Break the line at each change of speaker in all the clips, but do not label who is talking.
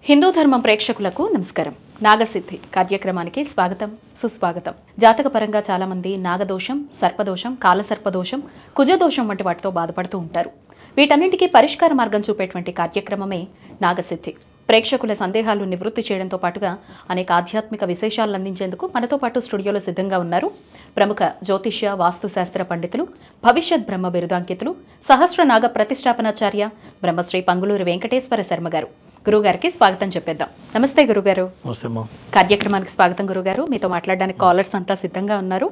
హిందూ ధర్మం ప్రేక్షకులకు నమస్కారం. నాగసిద్ధి కార్యక్రమానికి స్వాగతం, సుస్వాగతం. జాతక పరంగా చాలా మంది నాగదోషం, సర్పదోషం, కాలసర్పదోషం, కుజదోషం వంటి వాటితో బాధపడుతూ ఉంటారు. వీటన్నింటికీ పరిష్కార మార్గం చూపేటువంటి కార్యక్రమమే నాగసిద్ధి. ప్రేక్షకుల సందేహాలు నివృత్తి చేయడంతో పాటుగా అనేక ఆధ్యాత్మిక విశేషాలను అందించేందుకు మనతో పాటు స్టూడియోలో సిద్ధంగా ఉన్నారు ప్రముఖ జ్యోతిష్య వాస్తుశాస్త్ర పండితులు, భవిష్యత్ బ్రహ్మ బిరుదాంకితులు, సహస్ర నాగ ప్రతిష్టాపనాచార్య బ్రహ్మశ్రీ పంగులూరి వెంకటేశ్వర శర్మ గారు. గురుగారికి స్వాగతం చెప్పేద్దాం. నమస్తే గురుగారు. కార్యక్రమానికి స్వాగతం గురుగారు. మీతో మాట్లాడడానికి కాలర్స్ అంతా సిద్ధంగా ఉన్నారు.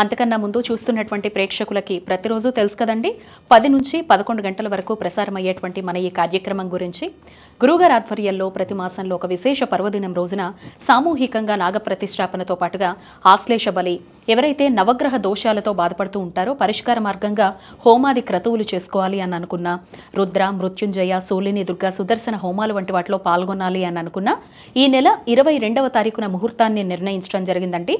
అంతకన్నా ముందు చూస్తున్నటువంటి ప్రేక్షకులకి ప్రతిరోజు తెలుసు కదండి, 10 నుంచి 11 గంటల వరకు ప్రసారం అయ్యేటువంటి మన ఈ కార్యక్రమం గురించి గురుగారు ఆధ్వర్యంలో ప్రతి మాసంలో ఒక విశేష పర్వదినం రోజున సామూహికంగా నాగ ప్రతిష్టాపనతో పాటుగా ఆశ్లేష బలి, ఎవరైతే నవగ్రహ దోషాలతో బాధపడుతూ ఉంటారో పరిష్కార మార్గంగా హోమాది క్రతువులు చేసుకోవాలి అని అనుకున్నా, రుద్ర, మృత్యుంజయ, సోలిని, దుర్గా, సుదర్శన హోమాలు వంటి వాటిలో పాల్గొనాలి అని అనుకున్నా ఈ నెల 22వ తారీఖున ముహూర్తాన్ని నిర్ణయించడం జరిగిందండి.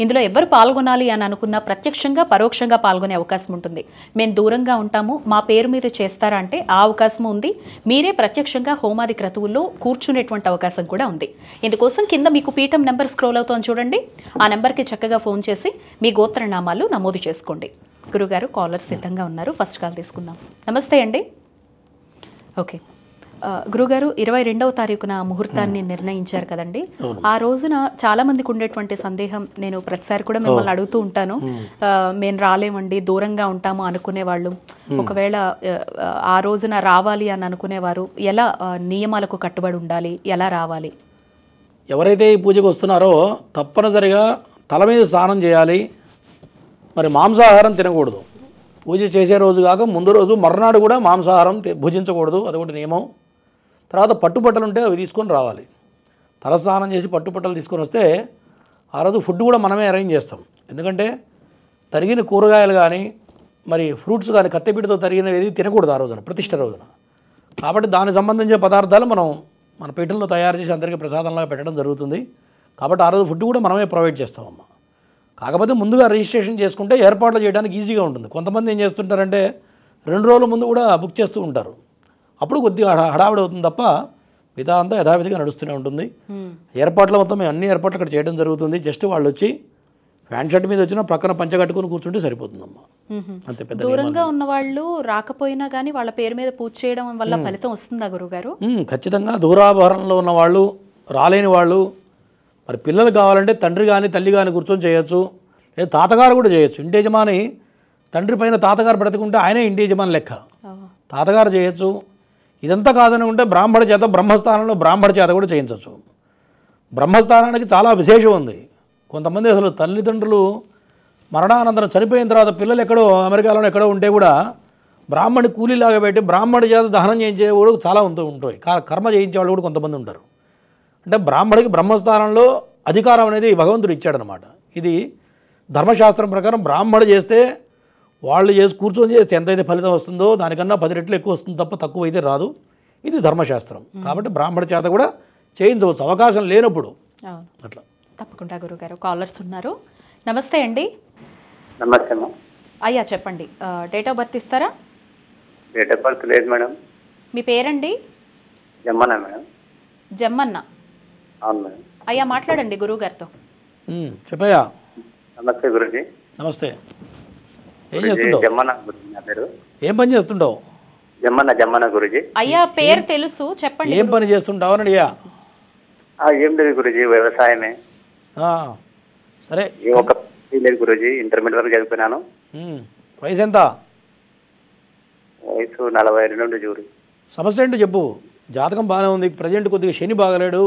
ఇందులో ఎవరు పాల్గొనాలి అని అనుకున్నా ప్రత్యక్షంగా పరోక్షంగా పాల్గొనే అవకాశం ఉంటుంది. మేము దూరంగా ఉంటాము, మా పేరు మీద చేస్తారా అంటే ఆ అవకాశం ఉంది. మీరే ప్రత్యక్షంగా హోమాది క్రతువుల్లో కూర్చునేటువంటి అవకాశం కూడా ఉంది. ఇందుకోసం కింద మీకు పీఠం నెంబర్ స్క్రోల్ అవుతోంది చూడండి, ఆ నెంబర్కి చక్కగా ఫోన్ చేసి మీ గోత్రనామాలు నమోదు చేసుకోండి. గురుగారు కాలర్ సిద్ధంగా ఉన్నారు, ఫస్ట్ కాల్ తీసుకుందాం. నమస్తే అండి. ఓకే గురుగారు, 22వ తారీఖున ముహూర్తాన్ని నిర్ణయించారు కదండి. ఆ రోజున చాలా మందికి ఉండేటువంటి సందేహం, నేను ప్రతిసారి కూడా మిమ్మల్ని అడుగుతూ ఉంటాను, మేము రాలేమండి, దూరంగా ఉంటాము అనుకునే వాళ్ళు, ఒకవేళ ఆ రోజున రావాలి అని అనుకునేవారు ఎలా నియమాలకు కట్టుబడి ఉండాలి, ఎలా రావాలి?
ఎవరైతే ఈ పూజకు వస్తున్నారో తప్పనిసరిగా తల మీద స్నానం చేయాలి. మరి మాంసాహారం తినకూడదు. పూజ చేసే రోజు కాక ముందు రోజు మర్నాడు కూడా మాంసాహారం భుజించకూడదు, అదొకటి నియమం. తర్వాత పట్టుబట్టలు ఉంటే అవి తీసుకొని రావాలి. తలస్నానం చేసి పట్టుబట్టలు తీసుకొని వస్తే ఆ రోజు ఫుడ్ కూడా మనమే అరేంజ్ చేస్తాం. ఎందుకంటే తరిగిన కూరగాయలు కానీ మరి ఫ్రూట్స్ కానీ కత్తెపీటతో తరిగినవి తినకూడదు ఆ రోజున, ప్రతిష్ఠ రోజున. కాబట్టి దానికి సంబంధించిన పదార్థాలు మనం మన పీఠంలో తయారు చేసి అందరికీ ప్రసాదంలాగా పెట్టడం జరుగుతుంది. కాబట్టి ఆ రోజు ఫుడ్ కూడా మనమే ప్రొవైడ్ చేస్తామమ్మ. కాకపోతే ముందుగా రిజిస్ట్రేషన్ చేసుకుంటే ఏర్పాట్లు చేయడానికి ఈజీగా ఉంటుంది. కొంతమంది ఏం చేస్తుంటారంటే 2 రోజుల ముందు కూడా బుక్ చేస్తూ ఉంటారు. అప్పుడు కొద్దిగా హడావిడి అవుతుంది తప్ప మిగతా అంతా యథావిధిగా నడుస్తూనే ఉంటుంది. ఏర్పాట్లు మొత్తం మేము అన్ని ఏర్పాట్లు అక్కడ చేయడం జరుగుతుంది. జస్ట్ వాళ్ళు వచ్చి ప్యాంట్ షర్ట్ మీద వచ్చినా ప్రక్కన పంచ కట్టుకుని కూర్చుంటే సరిపోతుందమ్మా. అంతే. పెద్ద
దూరంగా ఉన్న వాళ్ళు రాకపోయినా కానీ వాళ్ళ పేరు మీద పూజ చేయడం వల్ల ఫలితం వస్తుందా గురుగారు?
ఖచ్చితంగా. దూరాభరణంలో ఉన్న వాళ్ళు, రాలేని వాళ్ళు, మరి పిల్లలు కావాలంటే తండ్రి కానీ తల్లి కానీ కూర్చొని చేయొచ్చు, లేదా తాతగారు కూడా చేయొచ్చు. ఇంటి యజమాని తండ్రి పైన తాతగారు బ్రతుకుంటే ఆయనే ఇంటి యజమాని లెక్క, తాతగారు చేయొచ్చు. ఇదంతా కాదని ఉంటే బ్రాహ్మణ చేత బ్రహ్మస్థానంలో బ్రాహ్మణ చేత కూడా చేయించవచ్చు. బ్రహ్మస్థానానికి చాలా విశేషం ఉంది. కొంతమంది అసలు తల్లిదండ్రులు మరణానంతరం చనిపోయిన తర్వాత పిల్లలు ఎక్కడో అమెరికాలోనే ఎక్కడో ఉంటే కూడా బ్రాహ్మణి కూలీలాగా పెట్టి బ్రాహ్మణి చేత దహనం చేయించే కూడా చాలా ఉంటాయి. కర్మ చేయించే వాళ్ళు కూడా కొంతమంది ఉంటారు. అంటే బ్రాహ్మడికి బ్రహ్మస్థానంలో అధికారం అనేది భగవంతుడు ఇచ్చాడనమాట. ఇది ధర్మశాస్త్రం ప్రకారం బ్రాహ్మడు చేస్తే వాళ్ళు కూర్చొని చేస్తే ఎంతైతే ఫలితం వస్తుందో దానికన్నా 10 రెట్లు ఎక్కువ వస్తుంది తప్ప తక్కువ అయితే రాదు. ఇది ధర్మశాస్త్రం. కాబట్టి బ్రాహ్మడి చేత కూడా చేయించవచ్చు అవకాశం లేనప్పుడు. అట్లా
తప్పకుండా గురుగారు. కాలర్స్ ఉన్నారు. నమస్తే అండి.
నమస్తే
అయ్యా చెప్పండి, డేట్ ఆఫ్ బర్త్ ఇస్తారా?
డేట్ ఆఫ్ బర్త్ లేదు మేడం.
మీ పేరండి?
జమ్మన్న మేడం.
జమ్మన్న.
అవును మేడం.
అయ్యా మాట్లాడండి గురువు గారితో.
చెప్పయ్యా.
నమస్తే గురుజీ.
నమస్తే. ఏం చేస్తుంటావు?
జమ్మన్న గురుజీ నా పేరు.
ఏం పని చేస్తుంటావు?
జమ్మన్న గురుజీ.
అయ్యా పేరు తెలుసు, చెప్పండి.
ఏం పని చేస్తుంటావు అని అడిగా.
ఏం లేదు గురుజీ, వ్యవసాయమే.
సరే.
ఒక లేదు గురుజీ, ఇంటర్మీడియట్ వరకు చదివిపోయినాను.
వయసు ఎంత?
వయసు 42 నుండి జూరి.
సమస్య ఏంటో చెప్పు. జాతకం బాగానే ఉంది, ప్రజెంట్ కొద్దిగా శని బాగలేడు.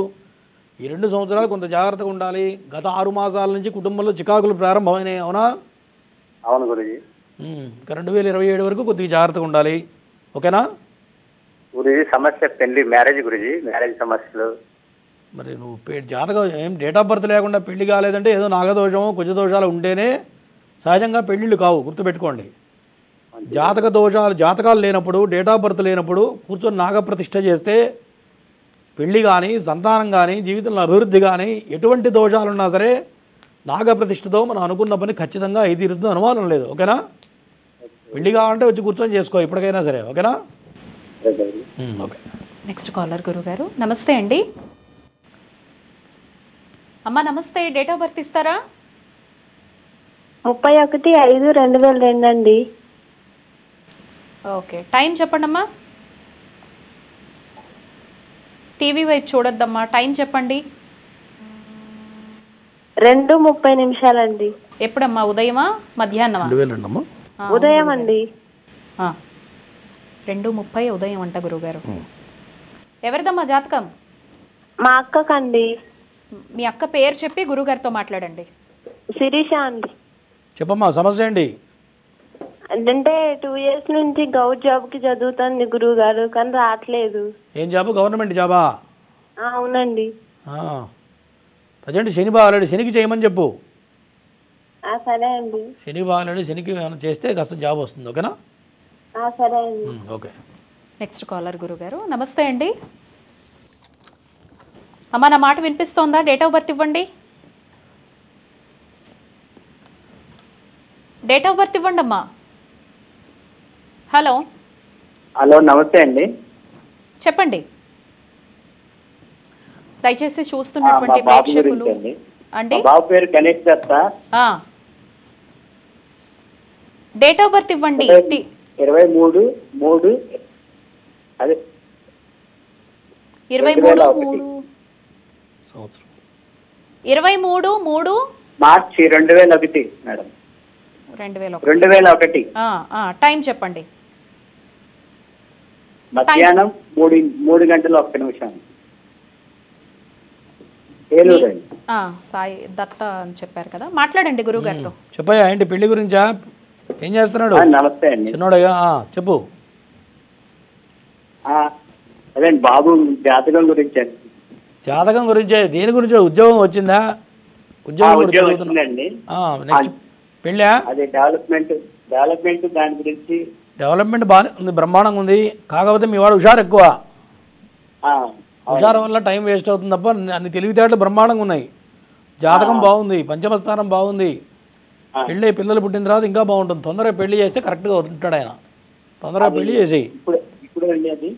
ఈ 2 సంవత్సరాలు కొంత జాగ్రత్తగా ఉండాలి. గత 6 మాసాల నుంచి కుటుంబంలో చికాకులు ప్రారంభమైనాయి, అవునా?
అవును గురుజీ.
ఇంకా 2027 వరకు కొద్దిగా జాగ్రత్తగా ఉండాలి, ఓకేనా
గురుజీ? సమస్య పెళ్లి, మ్యారేజ్ గురుజీ, మ్యారేజ్ సమస్యలు.
మరి నువ్వు జాతకం ఏం డేట్ ఆఫ్ బర్త్ లేకుండా పెళ్లి కాలేదంటే ఏదో నాగదోషమో కుజదోషాలు ఉంటేనే సహజంగా పెళ్ళిళ్ళు కావు, గుర్తుపెట్టుకోండి. జాతకాలు లేనప్పుడు, డేట్ ఆఫ్ బర్త్ లేనప్పుడు కూర్చొని నాగప్రతిష్ఠ చేస్తే పెళ్ళి కానీ, సంతానం కానీ, జీవితంలో అభివృద్ధి కానీ ఎటువంటి దోషాలున్నా సరే నాగప్రతిష్ఠతో మనం అనుకున్న పని ఖచ్చితంగా ఇది తీరుతుంది, అనుమానం లేదు, ఓకేనా? పెళ్లి కావాలంటే వచ్చి కూర్చొని చేసుకో ఎప్పటికైనా సరే, ఓకేనా? ఓకే.
నెక్స్ట్ కాలర్ గురుగారు. నమస్తే అండి. అమ్మా నమస్తే, డేట్ ఆఫ్ బర్త్ ఇస్తారా?
31/5/2002 అండి.
ఓకే, టైం చెప్పండి అమ్మా. టీవీ వైపు చూడొద్దమ్మా, టైం చెప్పండి.
2:30 అండి.
ఎప్పుడమ్మా, ఉదయమా మధ్యాహ్నమా?
2002 అమ్మా.
ఉదయం అండి.
2:30 ఉదయం అంట గురువుగారు. ఎవరిదమ్మా జాతకం?
మా అక్కకండి.
మీ అక్క పేరు చెప్పి గురుగారితో మాట్లాడండి.
శిరీష అండి.
చెప్పమ్మా, సమస్య ఏంటి?
అంటే 2 years నుంచి గౌట్ జాబ్కి చదువుతుంది గురువు గారు, కానీ రావట్లేదు.
ఏం జాబు? గవర్నమెంట్ జాబా?
అవునండి.
ప్రజెంట్ శని బాగాలేడు, శనికి చేయమని చెప్పు.
సరే అండి.
శని బాగాలేడు, శనికి ఏమైనా చేస్తే కాస్త జాబ్ వస్తుంది. ఓకేనా?
సరే అండి.
ఓకే.
నెక్స్ట్ కాలర్ గురుగారు. నమస్తే అండి. అమ్మా నా మాట వినిపిస్తోందా? డేట్ ఆఫ్ బర్త్ ఇవ్వండి. డేట్ ఆఫ్ బర్త్ ఇవ్వండి అమ్మా. హలో
హలో, నమస్తే అండి.
చెప్పండి. దయచేసి చూస్తున్నటువంటి
మా బాబు
ప్రేక్షకులు
గురించి
అండి.
మా బాబు పేరు గణేష్ దత్త.
డేట్ ఆఫ్ బర్త్ ఇవ్వండి.
23/3 అదే
23/3
మార్చి 2001 మేడం. 2001
టైం చెప్పండి.
మధ్యాహ్నం 3 గంటల 1 నిమిషం. ఏలూరు అండి.
సాయి దత్త అని చెప్పారు కదా, మాట్లాడండి గురువుగారితో.
చెప్పయ్యా, ఏంటి పెళ్లి గురించా? ఏం చేస్తున్నాడు?
నమస్తే అండి.
చిన్నోడయ్యా, చెప్పు.
అదే బాబు జాతకం గురించి అండి.
జాతకం గురించే? దేని గురించి? ఉద్యోగం వచ్చిందా?
ఉద్యోగం వచ్చిందండి.
నెక్స్ట్ పెళ్ళా?
అదే డెవలప్మెంట్ దాని గురించి.
డెవలప్మెంట్ బాగానే ఉంది, బ్రహ్మాండంగా ఉంది. కాకపోతే మీ వాడు హుషారు ఎక్కువ. హుషారు వల్ల టైం వేస్ట్ అవుతుంది తప్ప అన్ని తెలివితేటలు బ్రహ్మాండంగా ఉన్నాయి. జాతకం బాగుంది, పంచమస్థానం బాగుంది. పెళ్ళి పిల్లలు పుట్టిన తర్వాత ఇంకా బాగుంటుంది. తొందరగా పెళ్లి చేస్తే కరెక్ట్గా ఉంటాడు ఆయన. తొందరగా పెళ్లి చేసేయి.
ఇప్పుడు అండి అది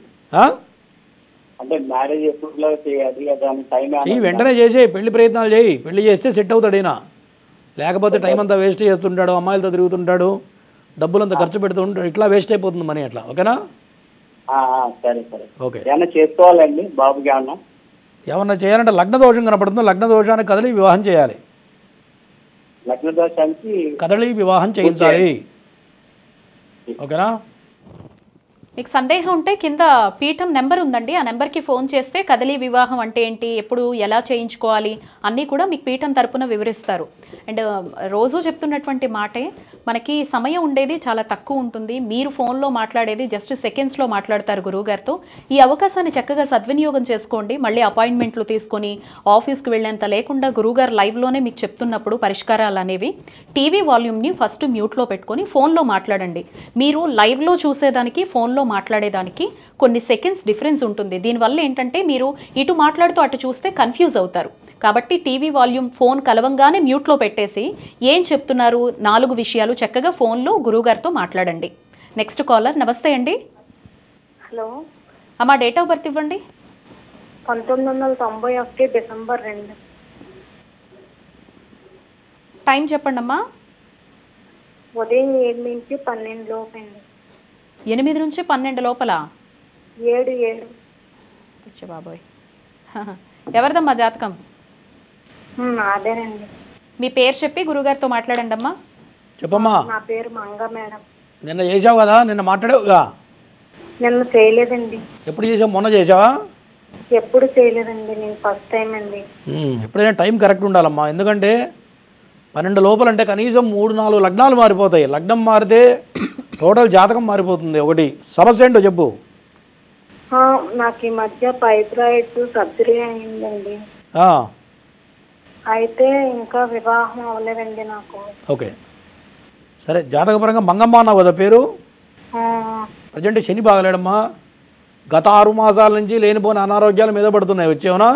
అంటే మ్యారేజ్ ఎప్పుడు చేయాలి? టైం
వెంటనే చేసేయి, పెళ్లి ప్రయత్నాలు చేయి. పెళ్లి చేస్తే సెట్ అవుతాడు ఈయన. లేకపోతే టైం అంతా వేస్ట్ చేస్తుంటాడు, అమ్మాయిలతో తిరుగుతుంటాడు, డబ్బులంతా ఖర్చు పెడుతూ ఉంటాడు, ఇట్లా వేస్ట్ అయిపోతుంది మనీ అట్లా. ఓకేనా?
సరే సరే.
ఓకే.
ఏమన్నా చేసుకోవాలండి బాబుకి?
ఏమన్నా చేయాలంటే లగ్న దోషం కనపడుతుంది. లగ్న దోషానికి కదలి వివాహం చేయాలి.
లగ్న దోషానికి
కదలి వివాహం చేయించాలి. ఓకేనా?
మీకు సందేహం ఉంటే కింద పీఠం నెంబర్ ఉందండి, ఆ నెంబర్కి ఫోన్ చేస్తే కదలి వివాహం అంటే ఏంటి, ఎప్పుడు ఎలా చేయించుకోవాలి అన్నీ కూడా మీకు పీఠం తరపున వివరిస్తారు. అండ్ రోజు చెప్తున్నటువంటి మాటే, మనకి సమయం ఉండేది చాలా తక్కువ ఉంటుంది. మీరు ఫోన్లో మాట్లాడేది జస్ట్ సెకండ్స్లో మాట్లాడతారు గురువుగారితో. ఈ అవకాశాన్ని చక్కగా సద్వినియోగం చేసుకోండి. మళ్ళీ అపాయింట్మెంట్లు తీసుకొని ఆఫీస్కి వెళ్ళేంత లేకుండా గురువుగారు లైవ్లోనే మీకు చెప్తున్నప్పుడు పరిష్కారాలు అనేవి టీవీ వాల్యూమ్ని ఫస్ట్ మ్యూట్లో పెట్టుకొని ఫోన్లో మాట్లాడండి. మీరు లైవ్లో చూసేదానికి ఫోన్లో మాట్లాడేదానికి కొన్ని సెకండ్స్ డిఫరెన్స్ ఉంటుంది. దీనివల్ల ఏంటంటే మీరు ఇటు మాట్లాడుతూ అటు చూస్తే కన్ఫ్యూజ్ అవుతారు. కాబట్టి టీవీ వాల్యూమ్ ఫోన్ కలవంగానే మ్యూట్లో పెట్టేసి ఏం చెప్తున్నారు 4 విషయాలు చక్కగా ఫోన్లో గురువుగారితో మాట్లాడండి. Next caller. నమస్తే అండి.
హలో
అమ్మా డేట్ ఆఫ్ బర్త్ ఇవ్వండి.
1991 డిసెంబర్ 2.
టైం చెప్పండి అమ్మా.
ఉదయం 7 నుంచి 12 లోపు అండి.
8 నుంచి 12 లోపల?
7
బాబోయ్. ఎవరిదమ్మా జాతకం?
అదేనండి.
మీ పేరు చెప్పి గురుగారితో మాట్లాడండి అమ్మా.
చెప్పమ్మా.
నా పేరు మంగ మేడం.
నిన్న చేసావు కదా, నిన్న మాట్లాడావుగా?
నిన్న చేయలేదండి.
ఎప్పుడు చేసావు? మొన్న చేసావా?
ఎప్పుడు చేయలేదండి, నేను ఫస్ట్ టైం అండి.
ఎప్పుడైనా టైం కరెక్ట్ ఉండాలమ్మా. ఎందుకంటే 12 లోపలంటే కనీసం 3-4 లగ్నాలు మారిపోతాయి. లగ్నం మారితే టోటల్ జాతకం మారిపోతుంది. ఒకటి సమస్య ఏంటో చెప్పు.
నాకు ఈ మధ్య ఫైబ్రాయిడ్స్ సర్జరీ అయిందండి. అయితే ఇంకా వివాహం అవ్వలేదండి నాకు.
ఓకే సరే, జాతకపరంగా మంగమ్మ అన్నావు కదా పేరు. ప్రజెంట్ శని బాగలేడమ్మా. గత 6 మాసాల నుంచి లేనిపోయిన అనారోగ్యాలు మీద పడుతున్నాయి. వచ్చేవనా?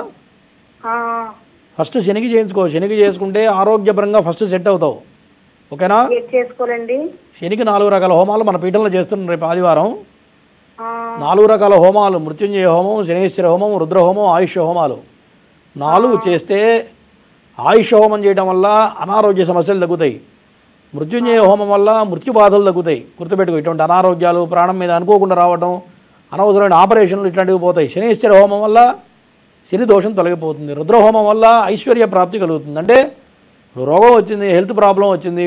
ఫస్ట్ శనికి చేయించుకో. శనికి చేసుకుంటే ఆరోగ్యపరంగా ఫస్ట్ సెట్ అవుతావు. ఓకేనా?
చేసుకోవాలండి.
శనికి 4 రకాల హోమాలు మన పీఠంలో చేస్తున్నాం. రేపు ఆదివారం 4 రకాల హోమాలు: మృత్యుంజయ హోమం, శనేశ్వర హోమం, రుద్ర హోమం, ఆయుష్య హోమాలు 4 చేస్తే ఆయుష్ హోమం చేయడం వల్ల అనారోగ్య సమస్యలు తగ్గుతాయి. మృత్యుంజయ హోమం వల్ల మృత్యు బాధలు తగ్గుతాయి. గుర్తుపెట్టుకో, ఇటువంటి అనారోగ్యాలు ప్రాణం మీద అనుకోకుండా రావడం, అనవసరమైన ఆపరేషన్లు ఇట్లాంటివి పోతాయి. శనీశ్వర హోమం వల్ల శని దోషం తొలగిపోతుంది. రుద్రహోమం వల్ల ఐశ్వర్య ప్రాప్తి కలుగుతుంది. అంటే ఇప్పుడు రోగం వచ్చింది, హెల్త్ ప్రాబ్లం వచ్చింది,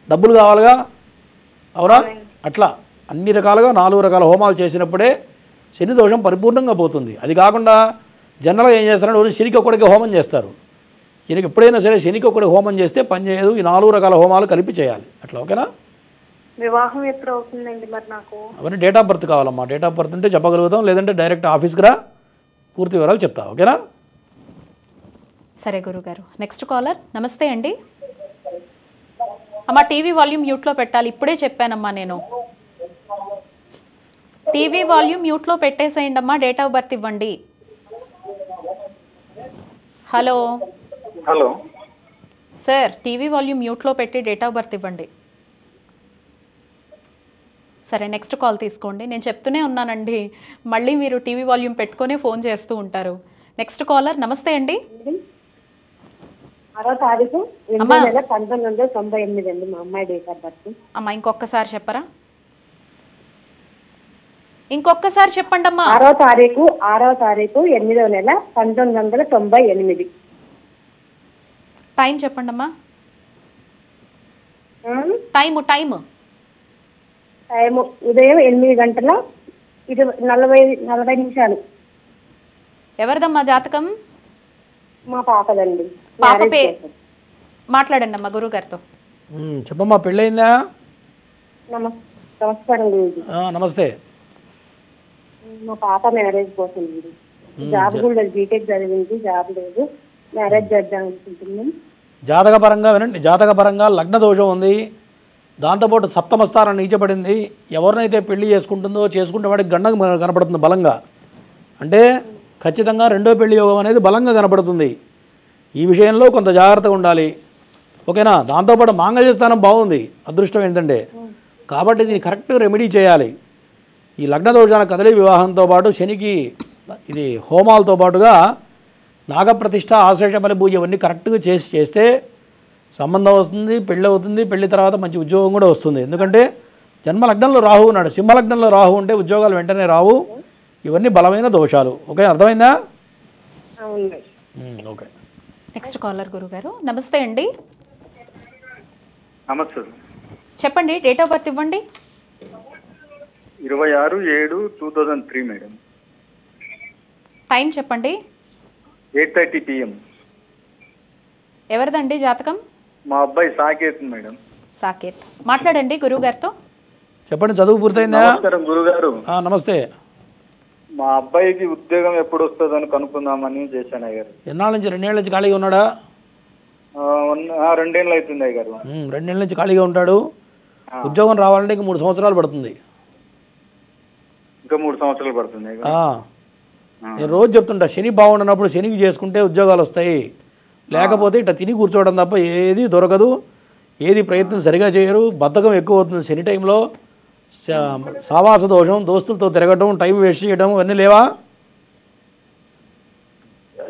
డబ్బులు కావాలిగా, అవునా? అట్లా అన్ని రకాలుగా 4 రకాల హోమాలు చేసినప్పుడే శని దోషం పరిపూర్ణంగా పోతుంది. అది కాకుండా జనరల్గా ఏం చేస్తారంటే ఓన్లీ శనికి ఒక్కడికి హోమం చేస్తారు. శనికి ఎప్పుడైనా సరే శనికి ఒక్కడికి హోమం చేస్తే పని చేయదు. ఈ 4 రకాల హోమాలు కలిపి చేయాలి. అట్లా ఓకేనా?
వివాహం ఎప్పుడు అవుతుందండి మరి నాకు?
అవన్నీ డేట్ ఆఫ్ బర్త్ కావాలమ్మా. డేట్ ఆఫ్ బర్త్ ఉంటే చెప్పగలుగుతాం, లేదంటే డైరెక్ట్ ఆఫీస్కి రా, పూర్తి వివరాలు చెప్తా. ఓకేనా?
సరే గురుగారు. Next caller. నమస్తే అండి. అమ్మా టీవీ వాల్యూమ్ మ్యూట్లో పెట్టాలి. ఇప్పుడే చెప్పానమ్మా నేను. టీవీ వాల్యూమ్ మ్యూట్లో పెట్టేసేయండి అమ్మా. డేట్ ఆఫ్ బర్త్ ఇవ్వండి. Hello
hello
sir, TV volume మ్యూట్లో పెట్టి డేట్ ఆఫ్ బర్త్ ఇవ్వండి. సరే నెక్స్ట్ కాల్ తీసుకోండి. నేను చెప్తూనే ఉన్నానండి, మళ్ళీ మీరు టీవీ వాల్యూమ్ పెట్టుకొని ఫోన్ చేస్తూ ఉంటారు. Next caller. నమస్తే అండి.
6వ తారీఖు
అమ్మా.
1998 అండి మా అమ్మాయి డేట్ ఆఫ్ బర్త్.
అమ్మా ఇంకొకసారి చెప్పరా? ఇంకొకసారి చెప్పండి అమ్మా.
6వ తారీఖు 8వ నెల 1998.
టైం చెప్పండి అమ్మా. టైము
టైము ఉదయం 8 గంటల 40 నిమిషాలు.
ఎవరిదమ్మా జాతకం?
మా పాపదండి.
పాప మాట్లాడండి అమ్మా గురుగారితో.
చెప్పమ్మా, పెళ్ళయిందా?
నమస్కారం గురించి.
నమస్తే.
మా పాప మ్యారేజ్ కోసం అండి. జాబ్ కూడా లేదు, బీటెక్ చదివింది, జాబ్ లేదు, మ్యారేజ్ చేద్దాం అనుకుంటున్నాం.
జాతకపరంగా వినండి. జాతకపరంగా లగ్న దోషం ఉంది, దాంతోపాటు సప్తమ స్థానం నీచబడింది. ఎవరినైతే పెళ్లి చేసుకుంటే వాడికి గండం కనపడుతుంది బలంగా. అంటే ఖచ్చితంగా రెండో పెళ్లి యోగం అనేది బలంగా కనపడుతుంది. ఈ విషయంలో కొంత జాగ్రత్తగా ఉండాలి. ఓకేనా? దాంతోపాటు మాంగళ్య స్థానం బాగుంది. అదృష్టం ఏంటంటే కాబట్టి దీన్ని కరెక్ట్ రెమెడీ చేయాలి. ఈ లగ్న దోషాల కదలి వివాహంతో పాటు శనికి ఇది హోమాలతో పాటుగా నాగప్రతిష్ఠ, ఆశ్లేష బలి పూజ ఇవన్నీ కరెక్ట్గా చేస్తే సంబంధం వస్తుంది, పెళ్ళి అవుతుంది. పెళ్లి తర్వాత మంచి ఉద్యోగం కూడా వస్తుంది. ఎందుకంటే జన్మ లగ్నంలో రాహు ఉన్నాడు. సింహలగ్నంలో రాహు ఉంటే ఉద్యోగాలు వెంటనే రావు. ఇవన్నీ బలమైన దోషాలు. ఓకే, అర్థమైందా? ఓకే.
నెక్స్ట్ కాలర్ గురుగారు. నమస్తే అండి.
నమస్తే.
చెప్పండి, డేట్ ఆఫ్ బర్త్ ఇవ్వండి.
26/7/2003 మేడం.
టైం చెప్పండి.
8:30 PM.
ఎవరిదండి జాతకం?
మా అబ్బాయి సాకేత్ మేడం.
సాకేత్. మాట్లాడండి గురుగారితో.
చెప్పండి, చదువు పూర్తయిందా?
నమస్కారం గురుగారు.
నమస్తే.
మా అబ్బాయికి ఉద్యోగం ఎప్పుడు వస్తుందని కనుక్కుందామని చేశాను అయ్యారు.
ఎన్నాళ్ళ నుంచి? 2 ఏళ్ళ నుంచి ఖాళీగా ఉన్నాడా?
2 ఏళ్ళు అవుతుంది అయ్యారు.
2 ఏళ్ళ నుంచి ఖాళీగా ఉంటాడు. ఉద్యోగం రావాలంటే ఇంక 3 సంవత్సరాలు పడుతుంది.
ఇంకా 3 సంవత్సరాలు పడుతుంది.
నేను రోజు చెప్తుంటా, శని బాగుండనప్పుడు శనికి చేసుకుంటే ఉద్యోగాలు వస్తాయి. లేకపోతే ఇట్లా తిని కూర్చోవడం తప్ప ఏది దొరకదు. ఏది ప్రయత్నం సరిగా చేయరు. బద్ధకం ఎక్కువ అవుతుంది శని టైంలో. సావాస దోషం, దోస్తులతో తిరగటం, టైం వేస్ట్ చేయడం ఇవన్నీ లేవా?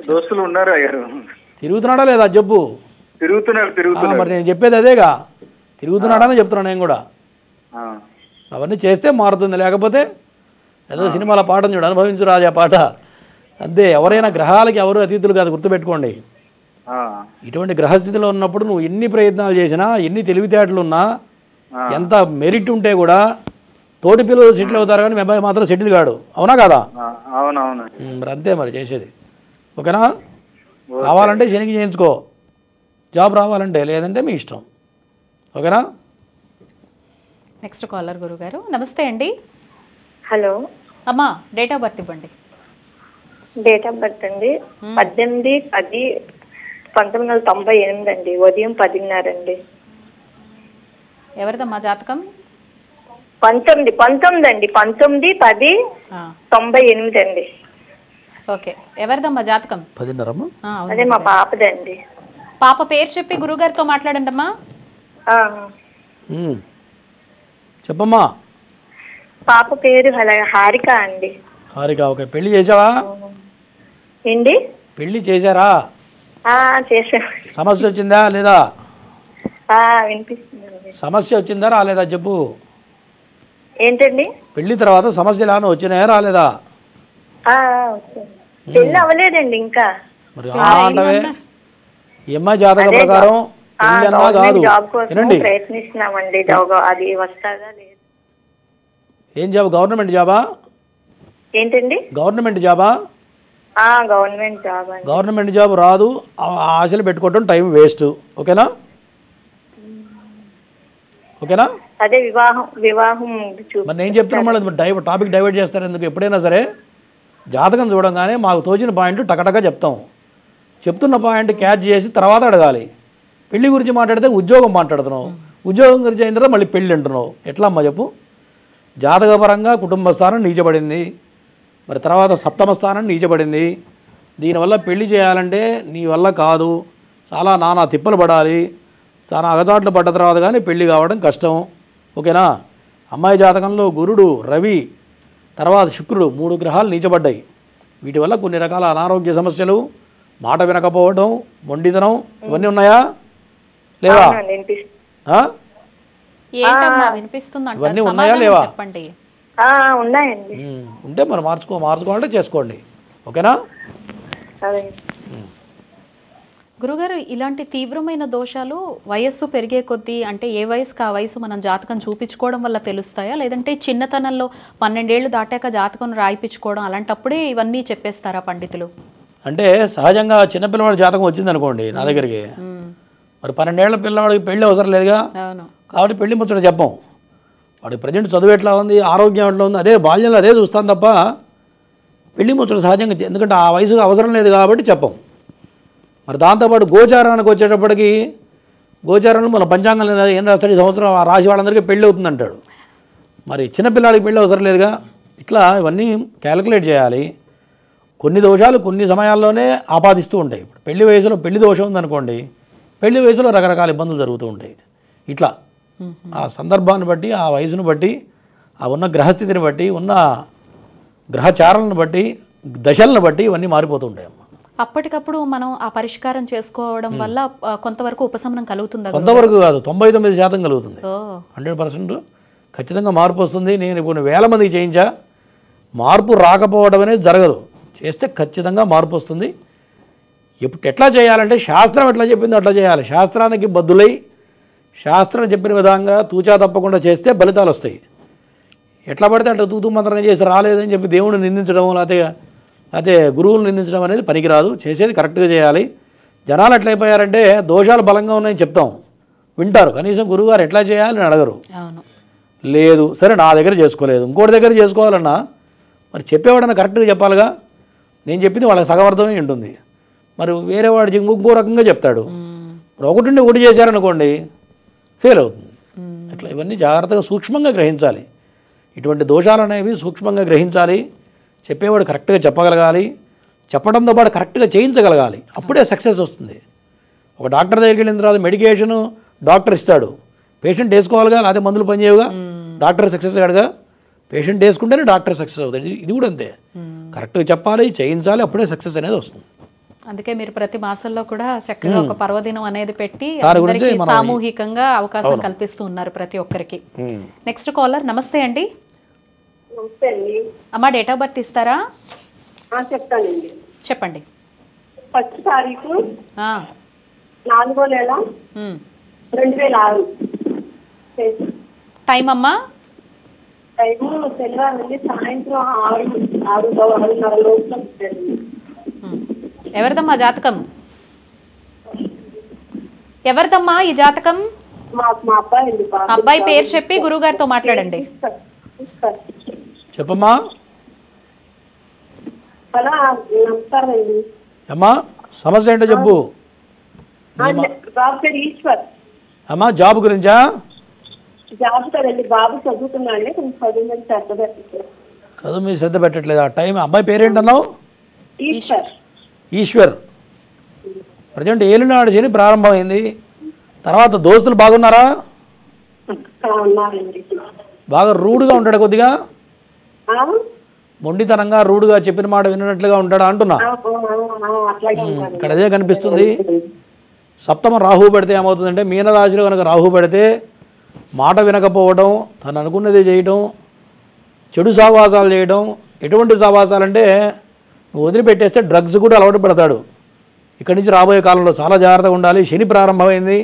దోస్తులు ఉన్నారు అయ్యారు.
తిరుగుతున్నాడా లేదా చెప్పు.
తిరుగుతున్నారు.
మరి నేను చెప్పేది అదేగా, తిరుగుతున్నాడని చెప్తున్నాను నేను కూడా. అవన్నీ చేస్తే మారుతుంది. లేకపోతే ఏదో సినిమాల పాటను చూడు, అనుభవించు రాజా పాట అంతే. ఎవరైనా గ్రహాలకి ఎవరు అతీతులు కాదు, గుర్తుపెట్టుకోండి. ఇటువంటి గ్రహస్థితిలో ఉన్నప్పుడు నువ్వు ఎన్ని ప్రయత్నాలు చేసినా, ఎన్ని తెలివితేటలు ఉన్నా, ఎంత మెరిట్ ఉంటే కూడా తోటి పిల్లలు సెటిల్ అవుతారు కానీ మీ అబ్బాయి మాత్రం సెటిల్ కాడు. అవునా కదా?
అవునవును.
మరి అంతే మరి చేసేది. ఓకేనా? కావాలంటే శనికి చేయించుకో, జాబ్ రావాలంటే, లేదంటే మీ ఇష్టం. ఓకేనా?
నెక్స్ట్ కాలర్ గురుగారు. నమస్తే అండి.
హలో
అమ్మా, డేట్ ఆఫ్ బర్త్ ఇవ్వండి.
డేట్ ఆఫ్ బర్త్ అండి 18/10/1998 అండి. ఉదయం 10:30 అండి.
ఎవరిదమ్మా జాతకం?
19 అండి. 19/10/98 అండి.
ఓకే. ఎవరిదమ్మా జాతకం?
10:30.
అదే మా పాపదండి.
పాప పేరు చెప్పి గురుగారితో మాట్లాడండి అమ్మా.
చెప్పమ్మా.
పాప పేరు హారిక అండి.
హారిక. ఓకే. పెళ్లి చేసావా?
ఏంటి?
పెళ్లి చేశారా?
చేసాం.
సమస్య వచ్చిందా లేదా?
వినిపిస్తుంది.
సమస్య వచ్చిందా రాలేదా చెప్పు.
ఏంటండి?
పెళ్లి తర్వాత సమస్యలు ఏమైనా వచ్చినాయా రాలేదా?
పెళ్ళి అవ్వలేదండి ఇంకా.
మరి అంటవే ఈ అమ్మాయి జాతక ప్రకారం పెళ్లి అన్నా కాదు. వినండి,
ప్రయత్నిస్తున్నామండి, అది వస్తాదా లేదు.
ఏం జాబ్? గవర్నమెంట్ జాబా?
ఏంటండి?
గవర్నమెంట్ జాబా?
గవర్నమెంట్ జాబ్ అండి.
గవర్నమెంట్ జాబ్ రాదు, ఆశలు పెట్టుకోవడం టైం వేస్ట్. ఓకేనా? ఓకేనా?
అదే వివాహం
మరి నేను చెప్తున్నా మళ్ళీ టాపిక్ డైవర్ట్ చేస్తారు ఎందుకు? ఎప్పుడైనా సరే జాతకం చూడంగానే మాకు తోచిన పాయింట్ టకటగా చెప్తాం. చెప్తున్న పాయింట్ క్యాచ్ చేసి తర్వాత అడగాలి. పెళ్లి గురించి మాట్లాడితే ఉద్యోగం మాట్లాడుతున్నావు, ఉద్యోగం గురించి అయిన తర్వాత మళ్ళీ పెళ్ళి అంటున్నావు. ఎట్లా అమ్మా చెప్పు? జాతకపరంగా కుటుంబ స్థానం నీచబడింది, మరి తర్వాత సప్తమ స్థానం నీచబడింది. దీనివల్ల పెళ్లి చేయాలంటే నీ వల్ల కాదు, చాలా నానా తిప్పలు పడాలి, చాలా అగచాట్లు పడ్డ తర్వాత కానీ పెళ్లి కావడం కష్టం. ఓకేనా? అమ్మాయి జాతకంలో గురుడు, రవి, తర్వాత శుక్రుడు 3 గ్రహాలు నీచబడ్డాయి. వీటి వల్ల కొన్ని రకాల అనారోగ్య సమస్యలు, మాట వినకపోవడం, మొండితనం ఇవన్నీ ఉన్నాయా లేవా? ఇవన్నీ ఉన్నాయా లేవా?
చెప్పండి.
ఉన్నాయండి.
ఉంటే మరి మార్చుకోవాలంటే చేసుకోండి. ఓకేనా?
గురుగారు, ఇలాంటి తీవ్రమైన దోషాలు వయస్సు పెరిగే కొద్దీ, అంటే ఏ వయసుకి ఆ వయసు మనం జాతకం చూపించుకోవడం వల్ల తెలుస్తాయా, లేదంటే చిన్నతనంలో 12 ఏళ్ళు దాటాక జాతకం రాయిపించుకోవడం అలాంటప్పుడే ఇవన్నీ చెప్పేస్తారా పండితులు?
అంటే సహజంగా చిన్నపిల్లవాడి జాతకం వచ్చింది అనుకోండి నా దగ్గరికి, మరి 12 ఏళ్ల పిల్లవాడికి పెళ్ళి అవసరం లేదుగా. కాబట్టి పెళ్లి ముచ్చట చెప్పం. వాడికి ప్రజెంట్ చదువు ఎట్లా ఉంది, ఆరోగ్యం ఎట్లా ఉంది, అదే బాల్యంలో అదే చూస్తాను తప్ప పెళ్లి ముచ్చట సహజంగా, ఎందుకంటే ఆ వయసుకు అవసరం లేదు కాబట్టి చెప్పం. మరి దాంతోపాటు గోచారానికి వచ్చేటప్పటికి, గోచారంలో మన పంచాంగంలో ఏం రాస్తాడు, ఈ సంవత్సరం ఆ రాశి వాళ్ళందరికీ పెళ్ళి అవుతుందంటాడు. మరి చిన్నపిల్లలకి పెళ్ళి అవసరం లేదుగా. ఇట్లా ఇవన్నీ క్యాలిక్యులేట్ చేయాలి. కొన్ని దోషాలు కొన్ని సమయాల్లోనే ఆపాదిస్తూ ఉంటాయి. ఇప్పుడు పెళ్లి వయసులో పెళ్లి దోషం ఉందనుకోండి, పెళ్లి వయసులో రకరకాల ఇబ్బందులు జరుగుతూ ఉంటాయి. ఇట్లా ఆ సందర్భాన్ని బట్టి, ఆ వయసును బట్టి, ఆ ఉన్న గ్రహస్థితిని బట్టి, ఉన్న గ్రహచారాలను బట్టి, దశలను బట్టి ఇవన్నీ మారిపోతూ ఉంటాయి.
అప్పటికప్పుడు మనం ఆ పరిష్కారం చేసుకోవడం వల్ల కొంతవరకు ఉపశమనం కలుగుతుందా?
కొంతవరకు కాదు, 99% కలుగుతుంది. 100% ఖచ్చితంగా మార్పు వస్తుంది. నేను ఇప్పుడు వేల మందికి చేయించా, మార్పు రాకపోవడం అనేది జరగదు. చేస్తే ఖచ్చితంగా మార్పు వస్తుంది. ఎట్లా చేయాలంటే శాస్త్రం ఎట్లా చెప్పిందో అట్లా చేయాలి. శాస్త్రానికి బద్దులై శాస్త్రం చెప్పిన విధంగా తూచా తప్పకుండా చేస్తే ఫలితాలు వస్తాయి. ఎట్లా పడితే అట్లా తూతూ మంత్రం చేసి రాలేదని చెప్పి దేవుడిని నిందించడం, లేకపోతే గురువులు నిందించడం అనేది పనికిరాదు. చేసేది కరెక్ట్గా చేయాలి. జనాలు ఎట్లయిపోయారంటే దోషాలు బలంగా ఉన్నాయని చెప్తాం, వింటారు, కనీసం గురువుగారు ఎట్లా చేయాలని అడగరు. లేదు సరే నా దగ్గర చేసుకోలేదు, ఇంకోటి దగ్గర చేసుకోవాలన్నా మరి చెప్పేవాడన్నా కరెక్ట్గా చెప్పాలిగా. నేను చెప్పింది వాళ్ళకి సగం అర్థమే ఉంటుంది, మరి వేరే వాడికి ఇంకో రకంగా చెప్తాడు. మరి ఒకటి చేశారనుకోండి ఫెయిల్ అవుతుంది. అట్లా ఇవన్నీ జాగ్రత్తగా సూక్ష్మంగా గ్రహించాలి. ఇటువంటి దోషాలు అనేవి సూక్ష్మంగా గ్రహించాలి. చెప్పేవాడు కరెక్ట్గా చెప్పగలగాలి, చెప్పడంతో పాటు కరెక్ట్గా చేయించగలగాలి. అప్పుడే సక్సెస్ వస్తుంది. ఒక డాక్టర్ దగ్గరికి వెళ్ళిన తర్వాత మెడికేషను డాక్టర్ ఇస్తాడు, పేషెంట్ వేసుకోవాలిగా, లేకపోతే మందులు పనిచేయవుగా. డాక్టర్ సక్సెస్ అయ్యాడుగా, పేషెంట్ వేసుకుంటేనే డాక్టర్ సక్సెస్ అవుతాడు. ఇది కూడా అంతే, కరెక్ట్గా చెప్పాలి, చేయించాలి, అప్పుడే సక్సెస్ అనేది వస్తుంది.
అందుకే మీరు ప్రతి మాసంలో కూడా చక్కగా ఒక పర్వదినం అనేది పెట్టి అందరికీ సామూహికంగా అవకాశం కల్పిస్తూ ఉన్నారు ప్రతి ఒక్కరికి. Next caller. నమస్తే అండి.
నమస్తే అండి.
అమ్మా డేట్ ఆఫ్ బర్త్ ఇస్తారా?
చెప్తానండి.
చెప్పండి.
1వ తారీఖు 4వ నెల 2006.
టైం అమ్మా?
టైము తెల్లవారండి సాయంత్రం 6:30 లోపల.
ఎవరిదమ్మా జాతకం? ఎవరిదమ్మా ఈ జాతకం?
మా అబ్బాయి అండి.
అబ్బాయి పేరు చెప్పి గురువుగారితో మాట్లాడండి.
చెప్పమ్మా.
నమస్కారండి.
అమ్మా సమస్య ఏంటో చెప్పు.
బాబు పేరు ఈశ్వర్.
అమ్మా జాబ్ గురించా?
జాబ్ కదండి, బాబు చదువుతున్నాడే, కొంచెం చదువు మీద శ్రద్ధ పెట్టట్లేదు.
చదువు మీద శ్రద్ధ పెట్టట్లేదా? టైం అబ్బాయి పేరేంటన్నావు?
ఈశ్వర్.
ఈశ్వర్. ప్రజెంట్ ఏలినాడు శని ప్రారంభమైంది. తర్వాత దోస్తులు బాగున్నారా? బాగా రూడ్గా ఉంటాడు, కొద్దిగా మొండితనంగా రూడ్గా చెప్పిన మాట వినట్లుగా ఉంటాడా అంటున్నా.
అట్లాగే ఉంటాను.
ఇక్కడ అదే కనిపిస్తుంది. సప్తమ రాహు పెడితే ఏమవుతుందంటే మీనరాశిలో కనుక రాహు పెడితే మాట వినకపోవడం, తను అనుకున్నది చేయడం, చెడు సావాసాలు చేయడం. ఎటువంటి సావాసాలు అంటే నువ్వు వదిలిపెట్టేస్తే డ్రగ్స్ కూడా అలవాటు పడతాడు. ఇక్కడి నుంచి రాబోయే కాలంలో చాలా జాగ్రత్తగా ఉండాలి. శని ప్రారంభమైంది,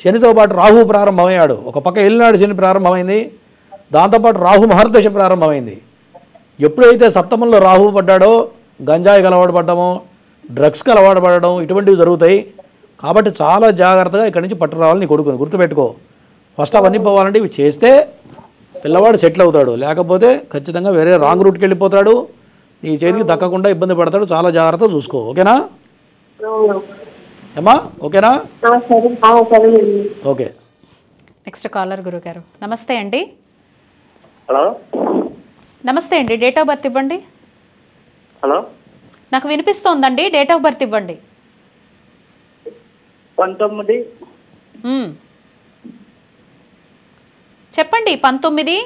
శనితో పాటు రాహు ప్రారంభమయ్యాడు. ఒక పక్క ఏలినాడు శని ప్రారంభమైంది, దాంతోపాటు రాహు మహర్దశ ప్రారంభమైంది. ఎప్పుడైతే సప్తమంలో రాహు పడ్డాడో గంజాయికి అలవాటు పడ్డము, డ్రగ్స్కి అలవాటు పడడం ఇటువంటివి జరుగుతాయి. కాబట్టి చాలా జాగ్రత్తగా ఇక్కడి నుంచి పట్టు రావాలని నీ కొడుకుని గుర్తుపెట్టుకో. ఫస్ట్ అవన్నీ పోవాలంటే ఇవి చేస్తే పిల్లవాడు సెటిల్ అవుతాడు, లేకపోతే ఖచ్చితంగా వేరే రాంగ్ రూట్కి వెళ్ళిపోతాడు, నీ చేతికి దక్కకుండా ఇబ్బంది పడతాడు. చాలా జాగ్రత్తగా చూసుకో. ఓకేనా ఏమా? ఓకేనా? ఓకే.
నెక్స్ట్ కాలర్ గురుగారు. నమస్తే అండి.
హలో
నమస్తే అండి. డేట్ ఆఫ్ బర్త్ ఇవ్వండి.
హలో
నాకు వినిపిస్తోందండి. డేట్ ఆఫ్ బర్త్ ఇవ్వండి.
19
చెప్పండి. 19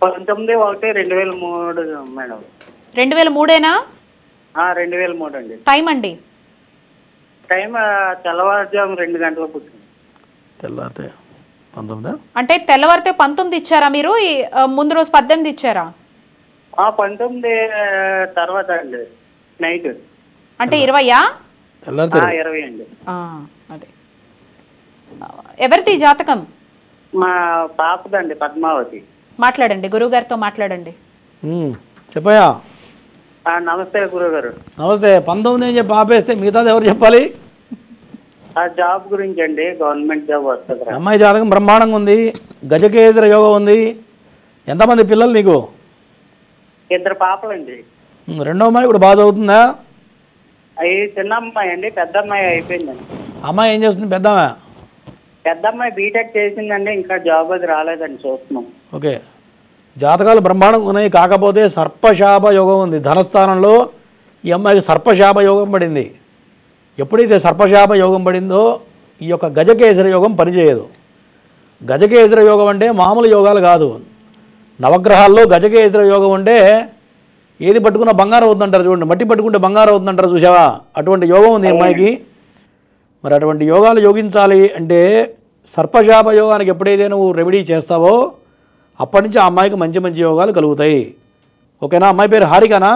19/1/2003 మేడం.
2003ఏనా?
2003 అండి.
టైం అండి?
టైం తెల్లవారుజాము 2 గంటలకు పుట్టింది.
తెల్లారితే 19
అంటే తెల్లవారితే 19 ఇచ్చారా మీరు? ముందు రోజు 18 ఇచ్చారా?
19 తర్వాత అండి నైట్.
అంటే 20యా?
తెల్లారితే
20 అండి.
అదే. ఎవరిది జాతకం?
మా పాపదండి పద్మావతి.
మాట్లాడండి, గురువుగారితో మాట్లాడండి.
చెప్పయా.
నమస్తే గురుగారు.
నమస్తే. 19 అని చెప్పి ఆపేస్తే మిగతాది ఎవరు చెప్పాలి?
ఆ జాబ్ గురించి అండి, గవర్నమెంట్ జాబ్ వస్తుంది.
అమ్మాయి జాతకం బ్రహ్మాండంగా ఉంది, గజకేసర యోగం ఉంది. ఎంతమంది పిల్లలు నీకు?
2 పాపలండి.
రెండో అమ్మాయి ఇప్పుడు బాగా చదువుతుందా?
అవి చిన్న అమ్మాయి అండి, పెద్ద అమ్మాయి అయిపోయిందండి.
అమ్మాయి ఏం చేస్తుంది? పెద్దమ్మా?
పెద్ద అమ్మాయి బీటెక్ చేసిందండి, ఇంకా జాబ్ అది రాలేదండి, చూస్తున్నాం.
ఓకే. జాతకాలు బ్రహ్మాండంగా ఉన్నాయి. కాకపోతే సర్పశాప యోగం ఉంది ధనస్థానంలో. ఈ అమ్మాయికి సర్పశాప యోగం పడింది. ఎప్పుడైతే సర్పశాప యోగం పడిందో ఈ యొక్క గజకేసర యోగం పనిచేయదు. గజకేసర యోగం అంటే మామూలు యోగాలు కాదు. నవగ్రహాల్లో గజకేసర యోగం అంటే ఏది పట్టుకున్నా బంగారం అవుతుందంటారు చూడండి, మట్టి పట్టుకుంటే బంగారం అవుతుందంటారు చూసావా, అటువంటి యోగం ఉంది అమ్మాయికి. మరి అటువంటి యోగాలు యోగించాలి అంటే సర్పశాప యోగానికి ఎప్పుడైతే నువ్వు రెమెడీ చేస్తావో అప్పటి నుంచి ఆ అమ్మాయికి మంచి మంచి యోగాలు కలుగుతాయి. ఓకేనా? అమ్మాయి పేరు హారికనా?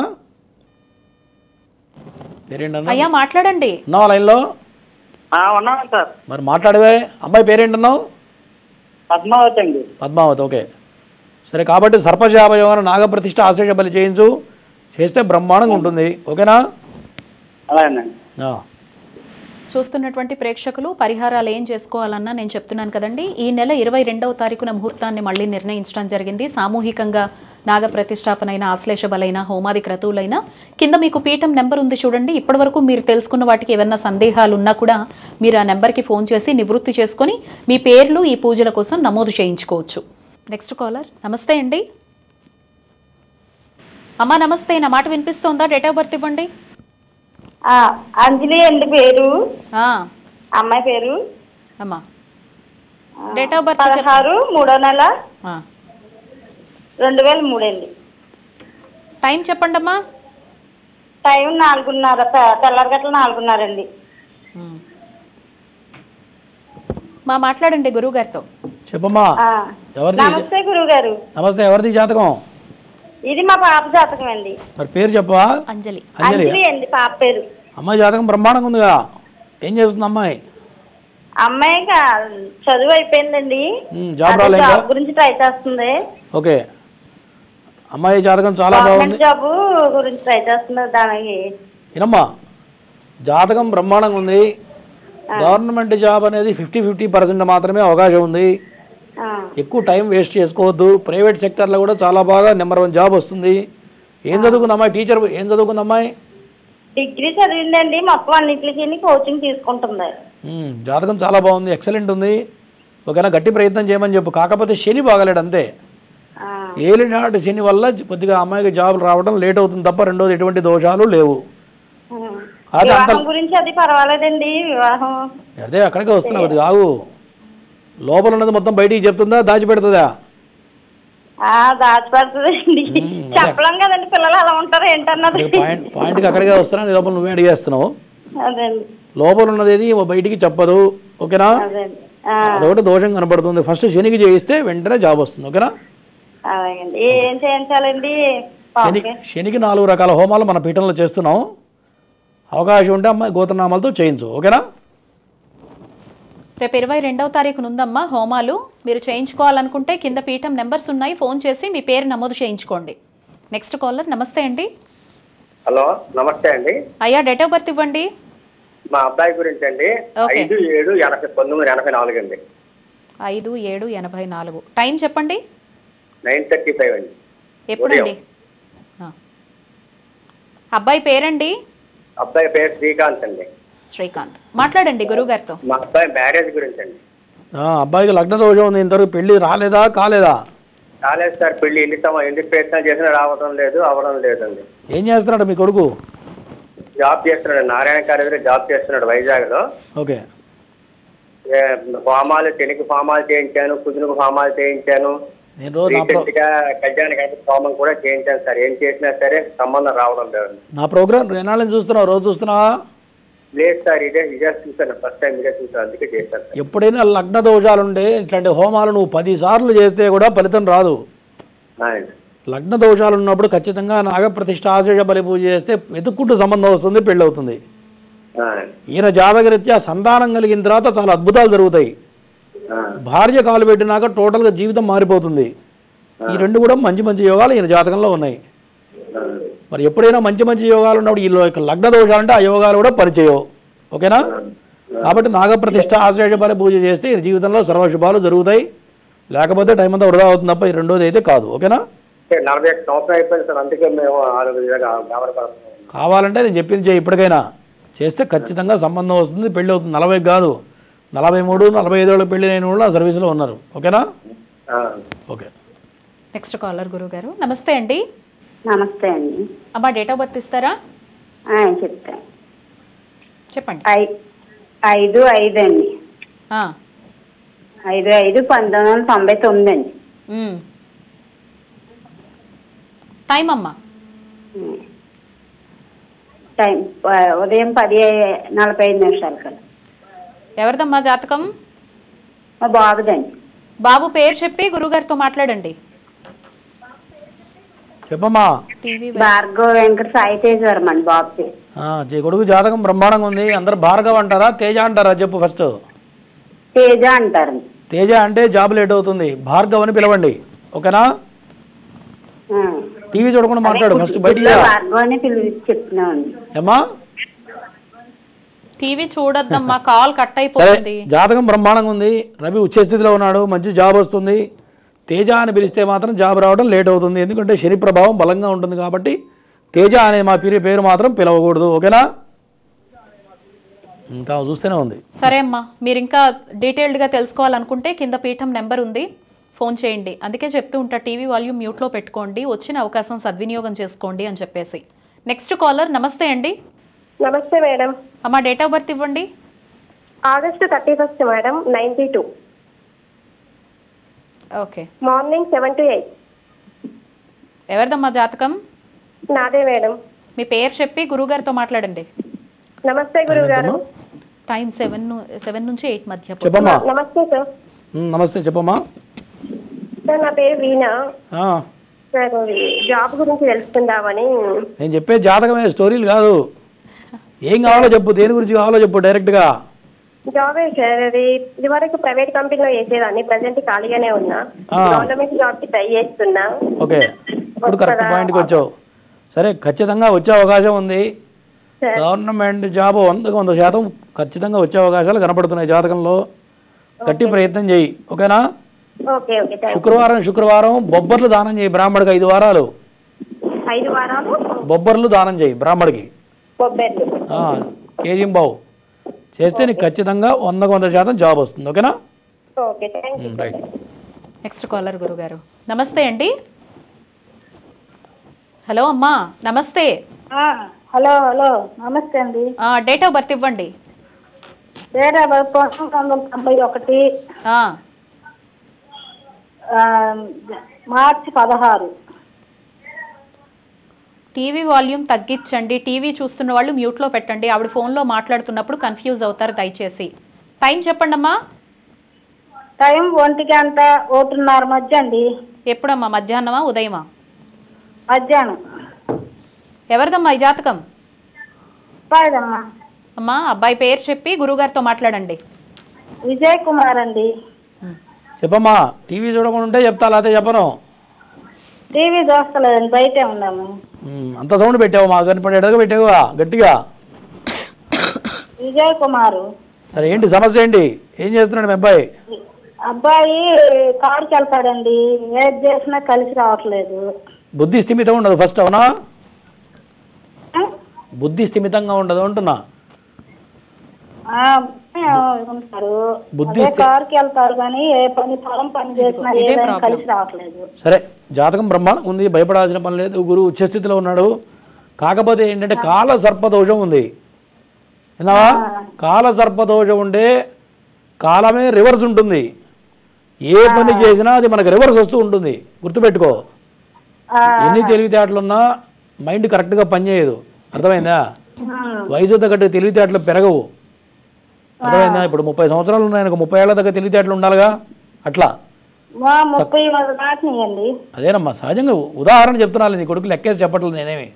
పేరేంటన్నా?
అయ్యా మాట్లాడండి.
ఉన్నావా లైన్లో?
ఉన్నాను సార్.
మరి మాట్లాడవే. అమ్మాయి పేరేంటన్నావు?
పద్మావతి అండి.
పద్మావతి. ఓకే సరే. కాబట్టి సర్పశాప యోగాన్ని నాగప్రతిష్ఠ ఆశేష బలి చేయించు, చేస్తే బ్రహ్మాండంగా ఉంటుంది. ఓకేనా?
అలాగేనండి.
చూస్తున్నటువంటి ప్రేక్షకులు పరిహారాలు ఏం చేసుకోవాలన్నా నేను చెప్తున్నాను కదండి. ఈ నెల 22వ తారీఖున ముహూర్తాన్ని మళ్ళీ నిర్ణయించడం జరిగింది. సామూహికంగా నాగ ప్రతిష్టాపనైన, ఆశ్లేష బలైన, హోమాది క్రతువులైన కింద మీకు పీఠం నెంబర్ ఉంది చూడండి. ఇప్పటివరకు మీరు తెలుసుకున్న వాటికి ఏమైనా సందేహాలు ఉన్నా కూడా మీరు ఆ నెంబర్కి ఫోన్ చేసి నివృత్తి చేసుకొని మీ పేర్లు ఈ పూజల కోసం నమోదు చేయించుకోవచ్చు. Next caller. నమస్తే అండి. అమ్మా నమస్తే. నా మాట వినిపిస్తోందా? డేట్ ఆఫ్ బర్త్ ఇవ్వండి.
అంజలి అండి పేరు. అమ్మాయి పేరు
అమ్మా. డేట్ ఆఫ్ బర్త్
16/3/2003 అండి.
టైం చెప్పండి అమ్మా.
టైం 4:30, తెల్లారి గట్ల 4:30 అండి.
మాట్లాడండి గురువు గారితో.
చెప్పమ్మా. ఎవరిది?
నమస్తే గురువు గారు.
నమస్తే. ఎవరిది జాతకం?
ఇది మా పాప జాతకం అండి.
మరి పేరు చెప్పవా?
అంజలి.
అంజలి అండి పాప పేరు.
అమ్మాయి జాతకం బ్రహ్మాండంగా ఉందిగా. ఏం చేస్తుంది అమ్మాయి?
అమ్మాయి చదువు అయిపోయిందండి,
జాబ్ రాలేదు,
జాబ్ గురించి ట్రై చేస్తుంది.
ఓకే. అమ్మాయి జాతకం చాలా బాగుంది,
జాబ్ గురించి ట్రై చేస్తుంది. దానికి
వినమ్మా, జాతకం బ్రహ్మాండంగా ఉంది. గవర్నమెంట్ జాబ్ అనేది 50-50% మాత్రమే అవకాశం ఉంది. ఎక్కువ టైం వేస్ట్ చేసుకోవద్దు. ప్రైవేట్ సెక్టర్లో కూడా చాలా బాగా నెంబర్ 1 జాబ్ వస్తుంది. ఏం చదువుకుంది అమ్మాయి? టీచర్ ఏం చదువుకుంది అమ్మాయి?
డిగ్రీ చదివిందండి, మొత్తం అన్నింటికి కోచింగ్ తీసుకుంటుంది.
జాతకం చాలా బాగుంది, ఎక్సలెంట్ ఉంది. ఓకేనా? గట్టి ప్రయత్నం చేయమని చెప్పు. కాకపోతే శని బాగలేడు అంతే. ఏలినాటి శని వల్ల కొద్దిగా అమ్మాయికి జాబ్ రావడం లేట్ అవుతుంది తప్ప రెండోది ఎటువంటి దోషాలు లేవు.
గురించి అది పర్వాలేదండి. వివాహం
అదే అక్కడికే వస్తున్నా. కొద్దిగా ఆగు. లోపల ఉన్నది మొత్తం బయటికి చెప్తుందా, దాచిపెడుతుందా?
దాచిపడుతుందండి. చెప్పలేం కదండి, పిల్లలు అలా ఉంటారు ఏంటన్నది.
పాయింట్కి అక్కడికే వస్తున్నా, నీ లోపల నువ్వే అడిగేస్తున్నావు.
అదండి
లోపల ఉన్నది ఏది బయటికి చెప్పదు. ఓకేనా?
అదండి
అదొకటి దోషం కనపడుతుంది. ఫస్ట్ శనికి చేయిస్తే వెంటనే జాబ్ వస్తుంది. ఓకేనా?
అలాగండి. ఏం చేయించాలండి?
శనికి 4 రకాల హోమాలు మన పీఠంలో చేస్తున్నాం. అవకాశం ఉంటే అమ్మాయి గోత్రనామాలతో చేయించు. ఓకేనా?
రేపు 22వ తారీఖున ఉందమ్మా హోమాలు. మీరు చేయించుకోవాలనుకుంటే కింద పీఠం నెంబర్స్ ఉన్నాయి, ఫోన్ చేసి మీ పేరు నమోదు చేయించుకోండి. Next caller. నమస్తే అండి.
హలో, నమస్తే అండి.
అయ్యా, డేట్ ఆఫ్ బర్త్ ఇవ్వండి.
మా అబ్బాయి గురించి అండి. 5/7/1984 అండి.
5/7/84. టైం చెప్పండి.
9:35 అండి.
ఎప్పుడండి? అబ్బాయి పేరండి?
అబ్బాయి పేరు శ్రీకాంత్ అండి.
శ్రీకాంత్. మాట్లాడండి గురువు గారితో.
మా అబ్బాయి మ్యారేజ్ గురించి అండి.
అబ్బాయికి లగ్న దోషం ఉంది. ఇంతవరకు పెళ్లి రాలేదా కాలేదా?
కాలేదు సార్. పెళ్లి ఎన్ని ప్రయత్నం చేసినా అవడం లేదండి.
ఏం చేస్తున్నాడు మీ కొడుకు?
జాబ్ చేస్తున్నాడు, నారాయణ కాలేజీలో జాబ్ చేస్తున్నాడు వైజాగ్లో.
ఓకే.
శనికి ఫామాలు చేయించాను, కుజునికి ఫామాలు చేయించాను,
నేను రోజు
కళ్యాణ హోమం కూడా చేయించాను సార్. ఏం చేసినా సరే సంబంధం రావడం లేదు.
నా ప్రోగ్రామ్ ఎన్నాళ్ళని చూస్తున్నావు? రోజు చూస్తున్నావా?
లేదు సార్, ఇదే చూసాను, ఫస్ట్ టైం ఇదే చూసాను, అందుకే చేశాను.
ఎప్పుడైనా లగ్న దోషాలుండే ఇట్లాంటి హోమాలు నువ్వు 10 సార్లు చేస్తే కూడా ఫలితం రాదు. లగ్న దోషాలు ఉన్నప్పుడు ఖచ్చితంగా నాగప్రతిష్ఠ ఆశేష బలి పూజ చేస్తే వెతుక్కుంటూ సంబంధం వస్తుంది, పెళ్ళి అవుతుంది. ఈయన జాతకరీత్యా సంతానం కలిగిన తర్వాత చాలా అద్భుతాలు జరుగుతాయి. భార్య కాలు పెట్టినాక టోటల్గా జీవితం మారిపోతుంది. ఈ రెండు కూడా మంచి యోగాలు ఈయన జాతకంలో ఉన్నాయి. మరి ఎప్పుడైనా మంచి యోగాలు ఉన్నప్పుడు ఈ లగ్న దోషాలంటే ఆ యోగాలు కూడా పనిచేయవు. ఓకేనా? కాబట్టి నాగప్రతిష్ఠ ఆశేష బలి పూజ చేస్తే ఈయన జీవితంలో సర్వశుభాలు జరుగుతాయి. లేకపోతే టైం అంతా వృధా అవుతుంది తప్ప ఈ రెండోది అయితే కాదు. ఓకేనా?
41 సంవత్సరం అయిపోయింది సార్, అందుకే మేము
కావాలంటే నేను చెప్పింది చేయి. ఇప్పటికైనా చేస్తే ఖచ్చితంగా సంబంధం వస్తుంది, పెళ్ళి అవుతుంది. 40 కాదు, 43, 45 ఏళ్ళకి పెళ్ళి అయిన వాళ్ళు ఆ సర్వీస్లో ఉన్నారు. ఓకేనా? ఓకే.
నెక్స్ట్ కాలర్ గురువు గారు. నమస్తే అండి.
నమస్తే అండి.
అమ్మా, డేట్ ఆఫ్ బర్త్ ఇస్తారా?
చెప్తాను,
చెప్పండి.
5/5 అండి. 5/5/1999 అండి.
టైం అమ్మా?
టైం ఉదయం 10:45 కల్లా.
ఎవరిదమ్మా జాతకం?
మా బాబుదండి.
బాబు పేరు చెప్పి గురుగారితో మాట్లాడండి.
చెప్పమ్మా.
భార్గవ వెంకట సాయితేశ్వరం అండి బాబు పేరు.
కొడుకు జాతకం బ్రహ్మాండంగా ఉంది. అందరు భార్గవ్ అంటారా తేజ అంటారా చెప్పు ఫస్ట్.
తేజ అంటారు.
తేజ అంటే జాబ్ లేట్ అవుతుంది, భార్గవ్ అని పిలవండి. ఓకేనా? టీవీ చూడకుండా మాట్లాడు ఫస్ట్. బయటికి
భార్గవ్ అని చెప్తున్నామండి.
ఏమా?
టీవీ చూడొద్దమ్మా, కాల్ కట్ అయిపోతుంది.
జాతకం బ్రహ్మాండంగా ఉంది. రవి ఉచ్చ స్థితిలో ఉన్నాడు, మంచి జాబ్ వస్తుంది. తేజ అని పిలిస్తే మాత్రం జాబ్ రావడం లేట్ అవుతుంది, ఎందుకంటే శని ప్రభావం బలంగా ఉంటుంది. కాబట్టి తేజ అనే మా పేరు మాత్రం పిలవకూడదు. ఓకేనా? ఇంకా చూస్తూనే ఉంది.
సరే అమ్మా, మీరు ఇంకా డీటెయిల్డ్గా తెలుసుకోవాలనుకుంటే కింద పీఠం నెంబర్ ఉంది, ఫోన్ చేయండి. అందుకే చెప్తూ ఉంటా, టీవీ వాల్యూమ్ మ్యూట్లో పెట్టుకోండి, వచ్చిన అవకాశం సద్వినియోగం చేసుకోండి అని చెప్పేసి. Next caller. నమస్తే అండి.
నమస్తే మేడం.
అమ్మా, డేట్ ఆఫ్ బర్త్ ఇవ్వండి.
August 31st madam, 92.
Okay.
Morning 7 to 8.
ఎవరిదమ్మా జాతకం?
నాదే మేడం.
మీ పేరు చెప్పి గురుగారితో మాట్లాడండి.
నమస్తే గురుగారు.
టైం 7 నుంచి 8 మధ్య.
చెప్పమ్మా.
నమస్తే సార్.
నమస్తే, చెప్పమ్మా.
సార్, నా పేరు వీణా.
సార్ జాబ్ గురించి తెలుసుకుందామని.
నేను చెప్పే జాతకమే, స్టోరీలు కాదు. ఏం కావాలో చెప్పు, దేని గురించి కావాలో చెప్పు డైరెక్ట్గా.
జాబే సార్, అది ఇదివరకు ప్రైవేట్ కంపెనీలో చేసేదాన్ని, ప్రజెంట్ ఖాళీగానే ఉన్నా. గవర్నమెంట్ జాబ్ కి ట్రై చేస్తున్నా.
ఓకే, ఇప్పుడు కరెక్ట్ పాయింట్కి వచ్చావు. సరే, ఖచ్చితంగా వచ్చే అవకాశం ఉంది. గవర్నమెంట్ జాబ్ 100% ఖచ్చితంగా వచ్చే అవకాశాలు కనపడుతున్నాయి జాతకంలో. గట్టి ప్రయత్నం చేయి. ఓకేనా? శుక్రవారం బొబ్బర్లు దానం చేయి బ్రాహ్మడికి. 5 వారాలు బొబ్బర్లు దానం చేయి బ్రాహ్మడికి. కేజీ బావు చేస్తే నీకు ఖచ్చితంగా 100% జాబ్ వస్తుంది. ఓకేనా? రైట్.
నెక్స్ట్ కాలర్ గురుగారు. నమస్తే అండి. హలో అమ్మా, నమస్తే.
హలో నమస్తే అండి.
డేట్ ఆఫ్ బర్త్ ఇవ్వండి.
Date of birth 1991. March 16.
TV volume తగ్గించండి. టీవీ చూస్తున్న వాళ్ళు మ్యూట్లో పెట్టండి. ఆవిడ ఫోన్లో మాట్లాడుతున్నప్పుడు కన్ఫ్యూజ్ అవుతారు దయచేసి. టైం చెప్పండి అమ్మా.
టైం 1 గంట 1:30 మధ్య అండి.
ఎప్పుడమ్మా? మధ్యాహ్నమా ఉదయమా?
మధ్యాహ్నం.
ఎవరిదమ్మా ఈ జాతకం?
అబ్బాయిదమ్మా.
అమ్మా అబ్బాయి పేరు చెప్పి గురుగారితో మాట్లాడండి.
విజయ్ కుమార్ అండి.
చెప్పమ్మా. టీవీ చూడకుండా ఉంటే చెప్తా, లేకపోతే చెప్పను.
టీవీ చూస్తలేదండి, బయటే ఉన్నాము.
అంత సౌండ్ పెట్టావు, మాకు కనిపడేటగా పెట్టావుగా గట్టిగా.
విజయ్ కుమారు.
సరే ఏంటి సమస్య ఏంటి? ఏం చేస్తున్నాడు మీ అబ్బాయి?
అబ్బాయి కారుకి వెళ్తాడండి, ఏది చేసినా కలిసి రావట్లేదు.
బుద్ధి స్థిమితం ఉండదు ఫస్ట్, అవునా? బుద్ధి స్థిమితంగా ఉండదు అంటున్నా.
ఉంటారు, కారుకి వెళ్తారు కానీ ఏ పొలం పని చేసినా ఏదైనా కలిసి రావట్లేదు.
సరే, జాతకం బ్రహ్మాండం ఉంది, భయపడాల్సిన పని లేదు. గురువు ఉచ్చస్థితిలో ఉన్నాడు. కాకపోతే ఏంటంటే కాల సర్పదోషం ఉంది. విన్నావా? కాల సర్పదోషం ఉంటే కాలమే రివర్స్ ఉంటుంది. ఏ పని చేసినా అది మనకు రివర్స్ వస్తూ ఉంటుంది, గుర్తుపెట్టుకో. ఎన్ని తెలివితేటలున్నా మైండ్ కరెక్ట్గా పనిచేయదు, అర్థమైందా? వయసు తగ్గట్టు తెలివితేటలు పెరగవు, అర్థమైందా? ఇప్పుడు 30 సంవత్సరాలు ఉన్నాయి, 30 ఏళ్ళ దగ్గర తెలివితేటలు ఉండాలిగా, అట్లా. అదేనమ్మా సహజంగా. ఉదాహరణ చెప్తున్నా, నీ కొడుకు లెక్కేసి చెప్పట్లేదు నేనేమి,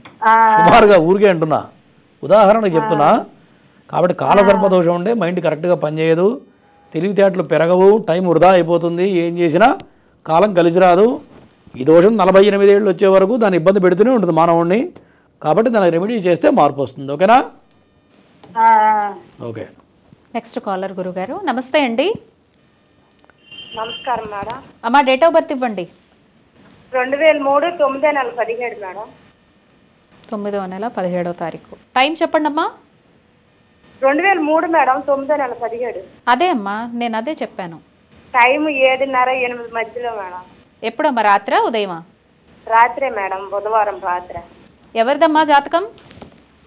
సుమారుగా ఊరికే అంటున్నా, ఉదాహరణకు చెప్తున్నా. కాబట్టి కాలసర్పదోషం ఉంటే మైండ్ కరెక్ట్గా పనిచేయదు, తెలివితేటలు పెరగవు, టైం వృధా అయిపోతుంది, ఏం చేసినా కాలం కలిసి రాదు. ఈ దోషం 48 ఏళ్ళు వచ్చే వరకు దాన్ని ఇబ్బంది పెడుతూనే ఉంటుంది మానవుడిని. కాబట్టి దానికి రెమెడీ చేస్తే మార్పు వస్తుంది. ఓకేనా? ఓకే.
నెక్స్ట్ కాలర్ గురుగారు. నమస్తే అండి.
నమస్కారం మేడం.
అమ్మా డేట్ ఆఫ్ బర్త్ ఇవ్వండి.
2003 9వ నెల 17 మేడం.
9వ నెల 17వ తారీఖు. టైం చెప్పండి అమ్మా.
2003 మేడం, 9వ నెల 17.
అదే అమ్మా, నేను అదే చెప్పాను.
టైం 7:30 8 మధ్యలో మేడం.
ఎప్పుడమ్మా? రాత్రా ఉదయమా?
రాత్రే మేడం, బుధవారం రాత్రి.
ఎవరిదమ్మా జాతకం?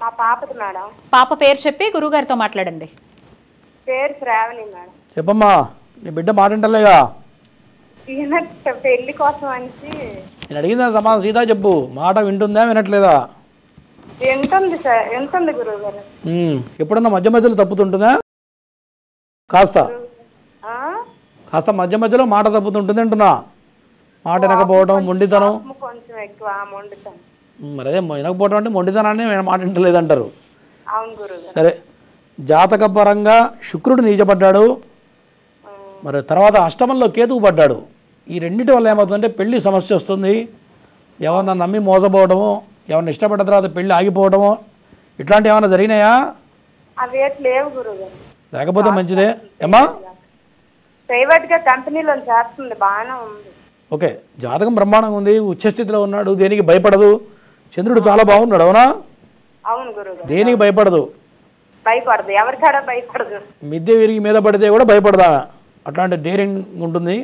మా పాపది మేడం.
పాప పేరు చెప్పి గురుగారితో మాట్లాడండి.
పేరు శ్రావణి మేడం.
చెప్పమ్మా. నీ బిడ్డ మాట వింటలేగా?
పెళ్లి కోసం అనేసి
నేను అడిగిన సమాధానం సీదా చెప్పు. మాట వింటుందా వినట్లేదా?
వింటుంది సార్, వింటుంది గురువు గారు.
ఎప్పుడన్నా మధ్య మధ్యలో తప్పుతుంటుందా? కాస్త మధ్య మధ్యలో మాట తప్పుతుంటుంది అంటున్నా. మాట వినకపోవడం, మొండితనం.
కొంచెం ఎక్కువ మొండితనం.
మరి అదే వినకపోవడం అంటే మొండితనాన్ని మాట వింటలేదంటారు.
అవును గురువు.
సరే, జాతకపరంగా శుక్రుడు నీచపడ్డాడు, మరి తర్వాత అష్టమంలో కేతువు పడ్డాడు. ఈ రెండింటి వల్ల ఏమవుతుందంటే పెళ్లి సమస్య వస్తుంది. ఎవరన్నా నమ్మి మోసపోవడము, ఎవరిని ఇష్టపడ్డ తర్వాత పెళ్లి ఆగిపోవడము, ఇట్లాంటివి ఏమైనా జరిగినాయా?
అవి లేవు గురుగారు.
లేకపోతే మంచిదే. ఏమా?
ప్రైవేట్గా కంపెనీలో చేస్తుంది, బాగానే ఉంది.
ఓకే, జాతకం బ్రహ్మాండంగా ఉంది, ఉచ్చస్థితిలో ఉన్నాడు, దేనికి భయపడదు. చంద్రుడు చాలా బాగున్నాడు, అవునా?
అవును గురుగారు.
దేనికి భయపడదు,
భయపడదు, ఎవరికాడా భయపడదు.
మిద్దె విరిగి మీద పడితే కూడా భయపడదా, అట్లాంటి డేరింగ్ ఉంటుంది.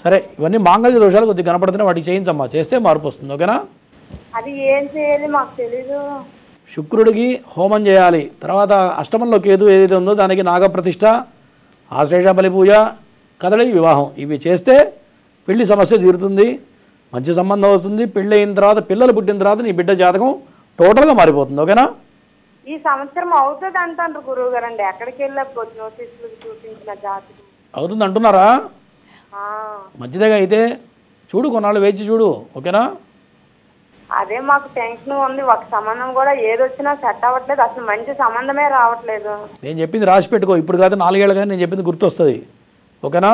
సరే, ఇవన్నీ మాంగళ్య దోషాలు కొద్దిగా కనపడుతున్నాయి, వాటికి చేయించమ్మా, చేస్తే మార్పు వస్తుంది. ఓకేనా?
అది ఏం చేయాలి మాకు తెలీదు.
శుక్రుడికి హోమం చేయాలి. తర్వాత అష్టమంలో కేతు ఏదైతే ఉందో దానికి నాగప్రతిష్ఠ, ఆశ్లేష బలి పూజ, కదలి వివాహం, ఇవి చేస్తే పెళ్లి సమస్య తీరుతుంది, మంచి సంబంధం వస్తుంది. పెళ్ళి అయిన తర్వాత, పిల్లలు పుట్టిన తర్వాత నీ బిడ్డ జాతకం టోటల్గా మారిపోతుంది. ఓకేనా?
ఈ సంవత్సరం అవుతుంది అంటారు గురువు గారు. అండి ఎక్కడికి వెళ్ళకపోతే నోటీసులు చూపించిన జాతకం
అవుతుంది అంటున్నారా? మంచిదేగా అయితే చూడు, కొన్నాళ్ళు వేచి చూడు. ఓకేనా?
అదే మాకు టెన్షన్ ఉంది. ఒక సంబంధం కూడా ఏదొచ్చినా సెట్ అవ్వట్లేదు, అసలు మంచి సంబంధమే రావట్లేదు.
నేను చెప్పింది రాసి పెట్టుకో, ఇప్పుడు కాదు 4 ఏళ్ళు కానీ నేను చెప్పింది గుర్తొస్తుంది. ఓకేనా?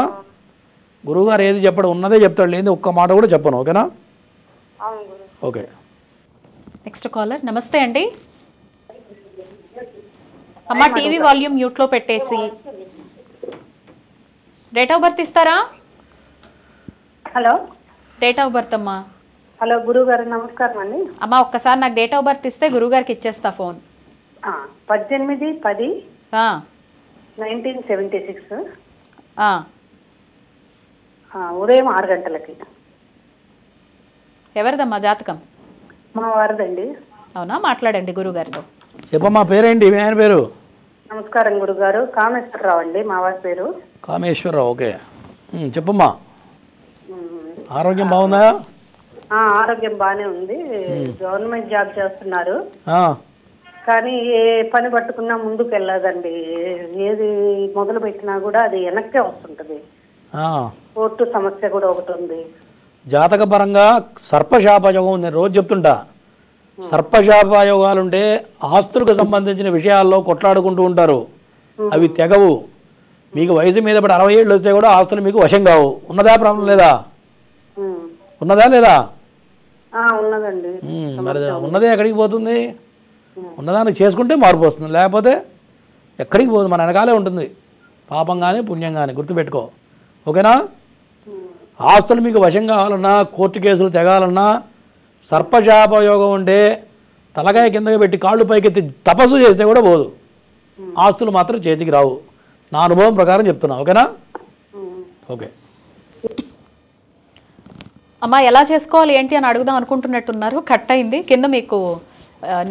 గురువుగారు ఏది చెప్పడు, ఉన్నదే చెప్తాడు, లేదు ఒక్క మాట కూడా చెప్పను. ఓకేనా?
అవును గురు.
ఓకే.
Next caller. నమస్తే అండి. అమ్మ టీవీ వాల్యూమ్ మ్యూట్లో పెట్టేసి డేట్ ఆఫ్ బర్త్ ఇస్తారా?
హలో,
డేట్ ఆఫ్ బర్త్ అమ్మా.
హలో గురువు గారు, నమస్కారం అండి.
అమ్మ ఒక్కసారి నాకు డేట్ ఆఫ్ బర్త్ ఇస్తే గురువుగారికి ఇచ్చేస్తా ఫోన్.
18/10/1976 ఉదయం 6 గంటలకి.
ఎవరిదమ్మా జాతకం?
మా వారిదండి.
అవునా? మాట్లాడండి గురువుగారితో.
చెప్పమ్మా, పేరేంటి మీ ఆయన పేరు?
నమస్కారం గురుగారు, కామేశ్వరరావు అండి మా వారి పేరు.
కామేశ్వరరావు. ఓకే, చెప్పమ్మా. ఆరోగ్యం బాగుందా?
ఆరోగ్యం బాగానే ఉంది. గవర్నమెంట్ జాబ్ చేస్తున్నారు,
ఆ,
కానీ ఏ పని పట్టుకున్నా ముందుకు వెళ్ళదండి. ఏది మొదలు పెట్టినా కూడా అది వెనక్కే వస్తుంటది.
ఆ.
కోర్టు సమస్య కూడా ఒకటి ఉంది.
జాతకపరంగా సర్పశాపయోగం నేను రోజు చెప్తుంటా. సర్పశాపయోగాలుంటే ఆస్తులకు సంబంధించిన విషయాల్లో కొట్లాడుకుంటూ ఉంటారు, అవి తెగవు. మీకు వయసు మీద పడి 60 ఏళ్ళు వస్తే కూడా ఆస్తులు మీకు వశం కావు. ఉన్నదా ప్రాబ్లం లేదా? ఉన్నదా లేదా?
ఉన్నదండి.
మరి ఉన్నదే ఎక్కడికి పోతుంది? ఉన్నదానికి చేసుకుంటే మార్పు వస్తుంది, లేకపోతే ఎక్కడికి పోదు, మన వెనకాలే ఉంటుంది. పాపం కానీ పుణ్యం కానీ గుర్తుపెట్టుకో, ఓకేనా? ఆస్తులు మీకు వశం కావాలన్నా, కోర్టు కేసులు తెగాలన్నా, సర్పశాపయోగం ఉంటే తలకాయ కిందకి పెట్టి కాళ్ళు పైకెత్తి తపస్సు చేస్తే కూడా పోదు, ఆస్తులు మాత్రం చేతికి రావు. నా అనుభవం ప్రకారం చెప్తున్నా, ఓకేనా? ఓకే
అమ్మా, ఎలా చేసుకోవాలి ఏంటి అని అడుగుదాం అనుకుంటున్నట్టున్నారు, కట్ అయింది. కింద మీకు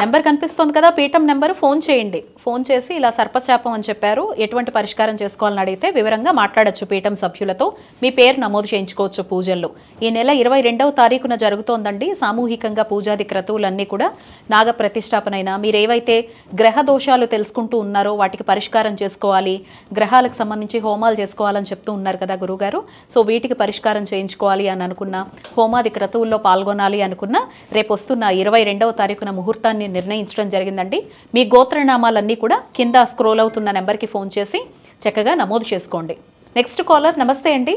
నెంబర్ కనిపిస్తుంది కదా, పీఠం నెంబర్, ఫోన్ చేయండి. ఫోన్ చేసి ఇలా సర్పశాపం అని చెప్పారు, ఎటువంటి పరిష్కారం చేసుకోవాలని అడిగితే వివరంగా మాట్లాడొచ్చు పీఠం సభ్యులతో. మీ పేరు నమోదు చేయించుకోవచ్చు పూజల్లో. ఈ నెల 22వ తారీఖున జరుగుతోందండి సామూహికంగా పూజాది క్రతువులన్నీ కూడా. నాగ ప్రతిష్టాపనైనా మీరు ఏవైతే గ్రహ దోషాలు తెలుసుకుంటూ ఉన్నారో వాటికి పరిష్కారం చేసుకోవాలి, గ్రహాలకు సంబంధించి హోమాలు చేసుకోవాలని చెప్తూ ఉన్నారు కదా గురుగారు. సో వీటికి పరిష్కారం చేయించుకోవాలి అని అనుకున్నా, హోమాది క్రతువుల్లో పాల్గొనాలి అనుకున్నా, రేపు వస్తున్న 22వ తారీఖున ముహూర్తాన్ని నిర్ణయించడం జరిగిందండి. మీ గోత్రనామాలన్నీ కూడా కింద స్క్రోల్ అవుతున్న నెంబర్కి ఫోన్ చేసి చక్కగా నమోదు చేసుకోండి. నెక్స్ట్ కాలర్, నమస్తే అండి.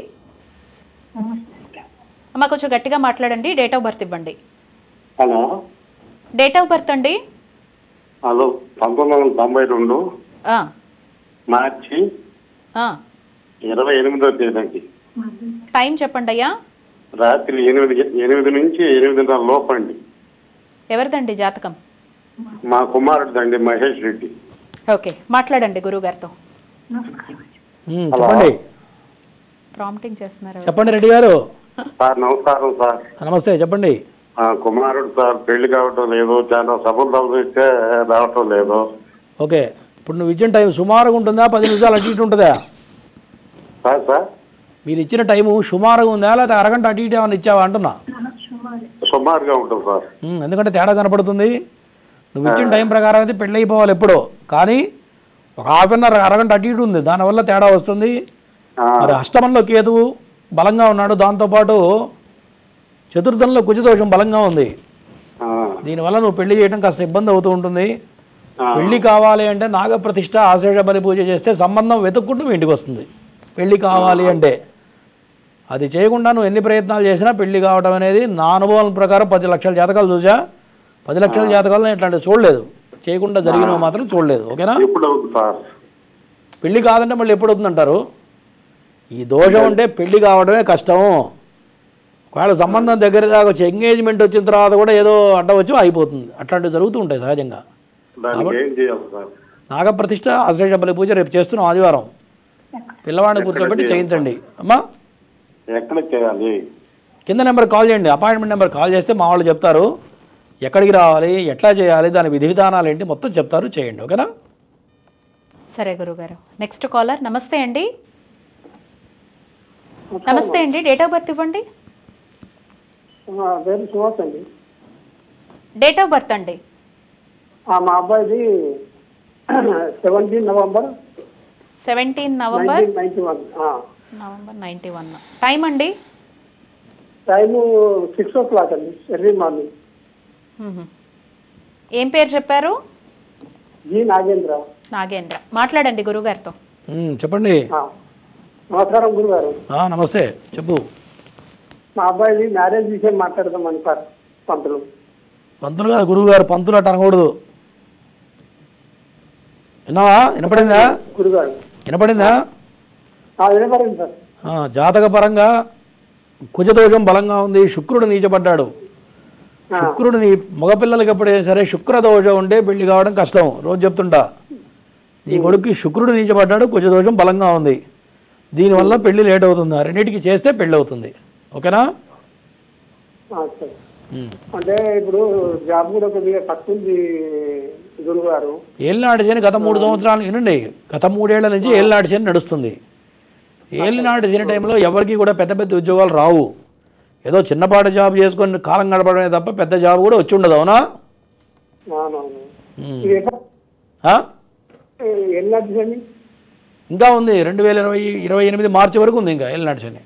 అమ్మ కొంచెం గట్టిగా మాట్లాడండి, డేట్ ఆఫ్ బర్త్ ఇవ్వండి.
హలో,
డేట్ ఆఫ్ బర్త్ అండి?
హలో, 1992
ఆ,
మార్చి
ఆ.
28వ తేదీ
టైం చెప్పండి అయ్యా.
రాత్రి 8 నుంచి 8:30 లోపు అండి.
ఎవరిదండి జాతకం?
మా కుమారుడిదండి, మహేష్ రెడ్డి.
ఓకే, మాట్లాడండి గురువుగారితో.
చెప్పండి.
ప్రాంప్టింగ్ చేస్తున్నారు.
చెప్పండి రెడ్డి గారు.
సార్ నమస్కారం సార్.
నమస్తే, చెప్పండి.
కుమారుడు సార్ పెళ్లి కావటం లేదు, చాలా సఫలం ఇస్తే రావటం లేదు.
ఓకే, ఇప్పుడు నువ్వు ఇచ్చిన టైం సుమారుగా ఉంటుందా, 10 నిమిషాలు అటు ఇటు ఉంటుందా?
సార్
మీరు ఇచ్చిన టైము సుమారుగా ఉందా, లేకపోతే అరగంట అటు ఇటు ఏమైనా ఇచ్చావా అంటున్నా?
సుమారుగా ఉంటుంది సార్.
ఎందుకంటే తేడా కనపడుతుంది. నువ్వు ఇచ్చిన టైం ప్రకారం అయితే పెళ్ళి అయిపోవాలి ఎప్పుడో, కానీ ఒక హాఫ్ అన్ అవర్ అరగంట అటు ఇటు ఉంది, దానివల్ల తేడా వస్తుంది. మరి అష్టమంలో కేతువు బలంగా ఉన్నాడు, దాంతోపాటు చతుర్థంలో కుజదోషం బలంగా ఉంది. దీనివల్ల నువ్వు పెళ్లి చేయడం కాస్త ఇబ్బంది అవుతూ ఉంటుంది. పెళ్లి కావాలి అంటే నాగప్రతిష్ఠ, ఆశేష బలి పూజ చేస్తే సంబంధం వెతుక్కుంటూ మీ ఇంటికి వస్తుంది. పెళ్లి కావాలి అంటే అది చేయకుండా నువ్వు ఎన్ని ప్రయత్నాలు చేసినా పెళ్లి కావడం అనేది నా అనుభవం ప్రకారం 10 లక్షల జాతకాలు చూసా. 10 లక్షల జాతకాలు ఇట్లాంటివి చూడలేదు, చేయకుండా జరిగినవి మాత్రం చూడలేదు, ఓకేనా? పెళ్లి కాదంటే మళ్ళీ ఎప్పుడు అవుతుందంటారు. ఈ దోషం ఉంటే పెళ్లి కావడమే కష్టం. ఒకవేళ సంబంధం దగ్గర దాకా వచ్చి ఎంగేజ్మెంట్ వచ్చిన తర్వాత కూడా ఏదో అడ్డ వచ్చి అయిపోతుంది, అట్లాంటివి జరుగుతూ ఉంటాయి సహజంగా. నాగప్రతిష్ఠ, ఆశ్లేష బలి పూజ రేపు చేస్తున్నాం ఆదివారం. పిల్లవాడిని కూర్చోబెట్టి చేయించండి అమ్మా.
ఎక్కడ చేయాలి?
కింద నెంబర్ కాల్ చేయండి, అపాయింట్మెంట్ నెంబర్ కాల్ చేస్తే మా వాళ్ళు చెప్తారు ఎక్కడికి రావాలి, ఎట్లా చేయాలి, దాని విధి విధానాలు ఏంటి మొత్తం చెప్తారు, చేయండి, ఓకేనా?
సరే గురుగారు. నెక్స్ట్ కాలర్, నమస్తే అండి. నమస్తే అండి, డేట్ ఆఫ్ బర్త్ ఇవ్వండి. డేట్ ఆఫ్ బర్త్ అండి?
మా అబ్బాయిది 17 నవంబర్
91. టైం అండి?
టైము 6 o'clock అండి, ఎర్లీ మార్నింగ్.
ఏం పేరు చెప్పారు?
జి నాగేంద్ర.
నాగేంద్ర, మాట్లాడండి గురుగారితో.
చెప్పండి.
నమస్కారం గురుగారు.
నమస్తే, చెప్పు.
మా అబ్బాయిది మ్యారేజ్ విషయం మాట్లాడదామని సార్. పంతులు
కాదు గురువు గారు, పంతులు అట్ట అనకూడదు. విన్నావా? వినపడిందా
గురుగారు?
వినపడిందా?
వినపడింది సార్.
జాతకపరంగా కుజదోషం బలంగా ఉంది, శుక్రుడు నీచపడ్డాడు. శుక్రుడు నీ మగపిల్లలకి ఎప్పుడైనా సరే శుక్రదోషం ఉంటే పెళ్లి కావడం కష్టం, రోజు చెప్తుంటా. నీ కొడుక్కి శుక్రుడు నీచపడ్డాడు, కుజదోషం బలంగా ఉంది, దీనివల్ల పెళ్లి లేట్ అవుతుంది. రెండింటికి చేస్తే పెళ్ళి అవుతుంది, ఓకేనా?
అంటే ఇప్పుడు జాబ్ కూడా కొద్దిగా తక్కువ గురుగారు.
ఏలినాటి శని గత 3 సంవత్సరాలు వినండి, గత 3 ఏళ్ల నుంచి ఏలినాటి శని నడుస్తుంది. ఏలినాటి శని టైంలో ఎవరికి కూడా పెద్ద పెద్ద ఉద్యోగాలు రావు. ఏదో చిన్నపాటి జాబ్ చేసుకొని కాలం గడపడమే తప్ప పెద్ద జాబ్ కూడా వచ్చి ఉండదు, అవునా? ఆ? ఇంకా ఉంది 2028 మార్చి వరకు ఉంది ఇంకా ఏళ్ళనాటి శని.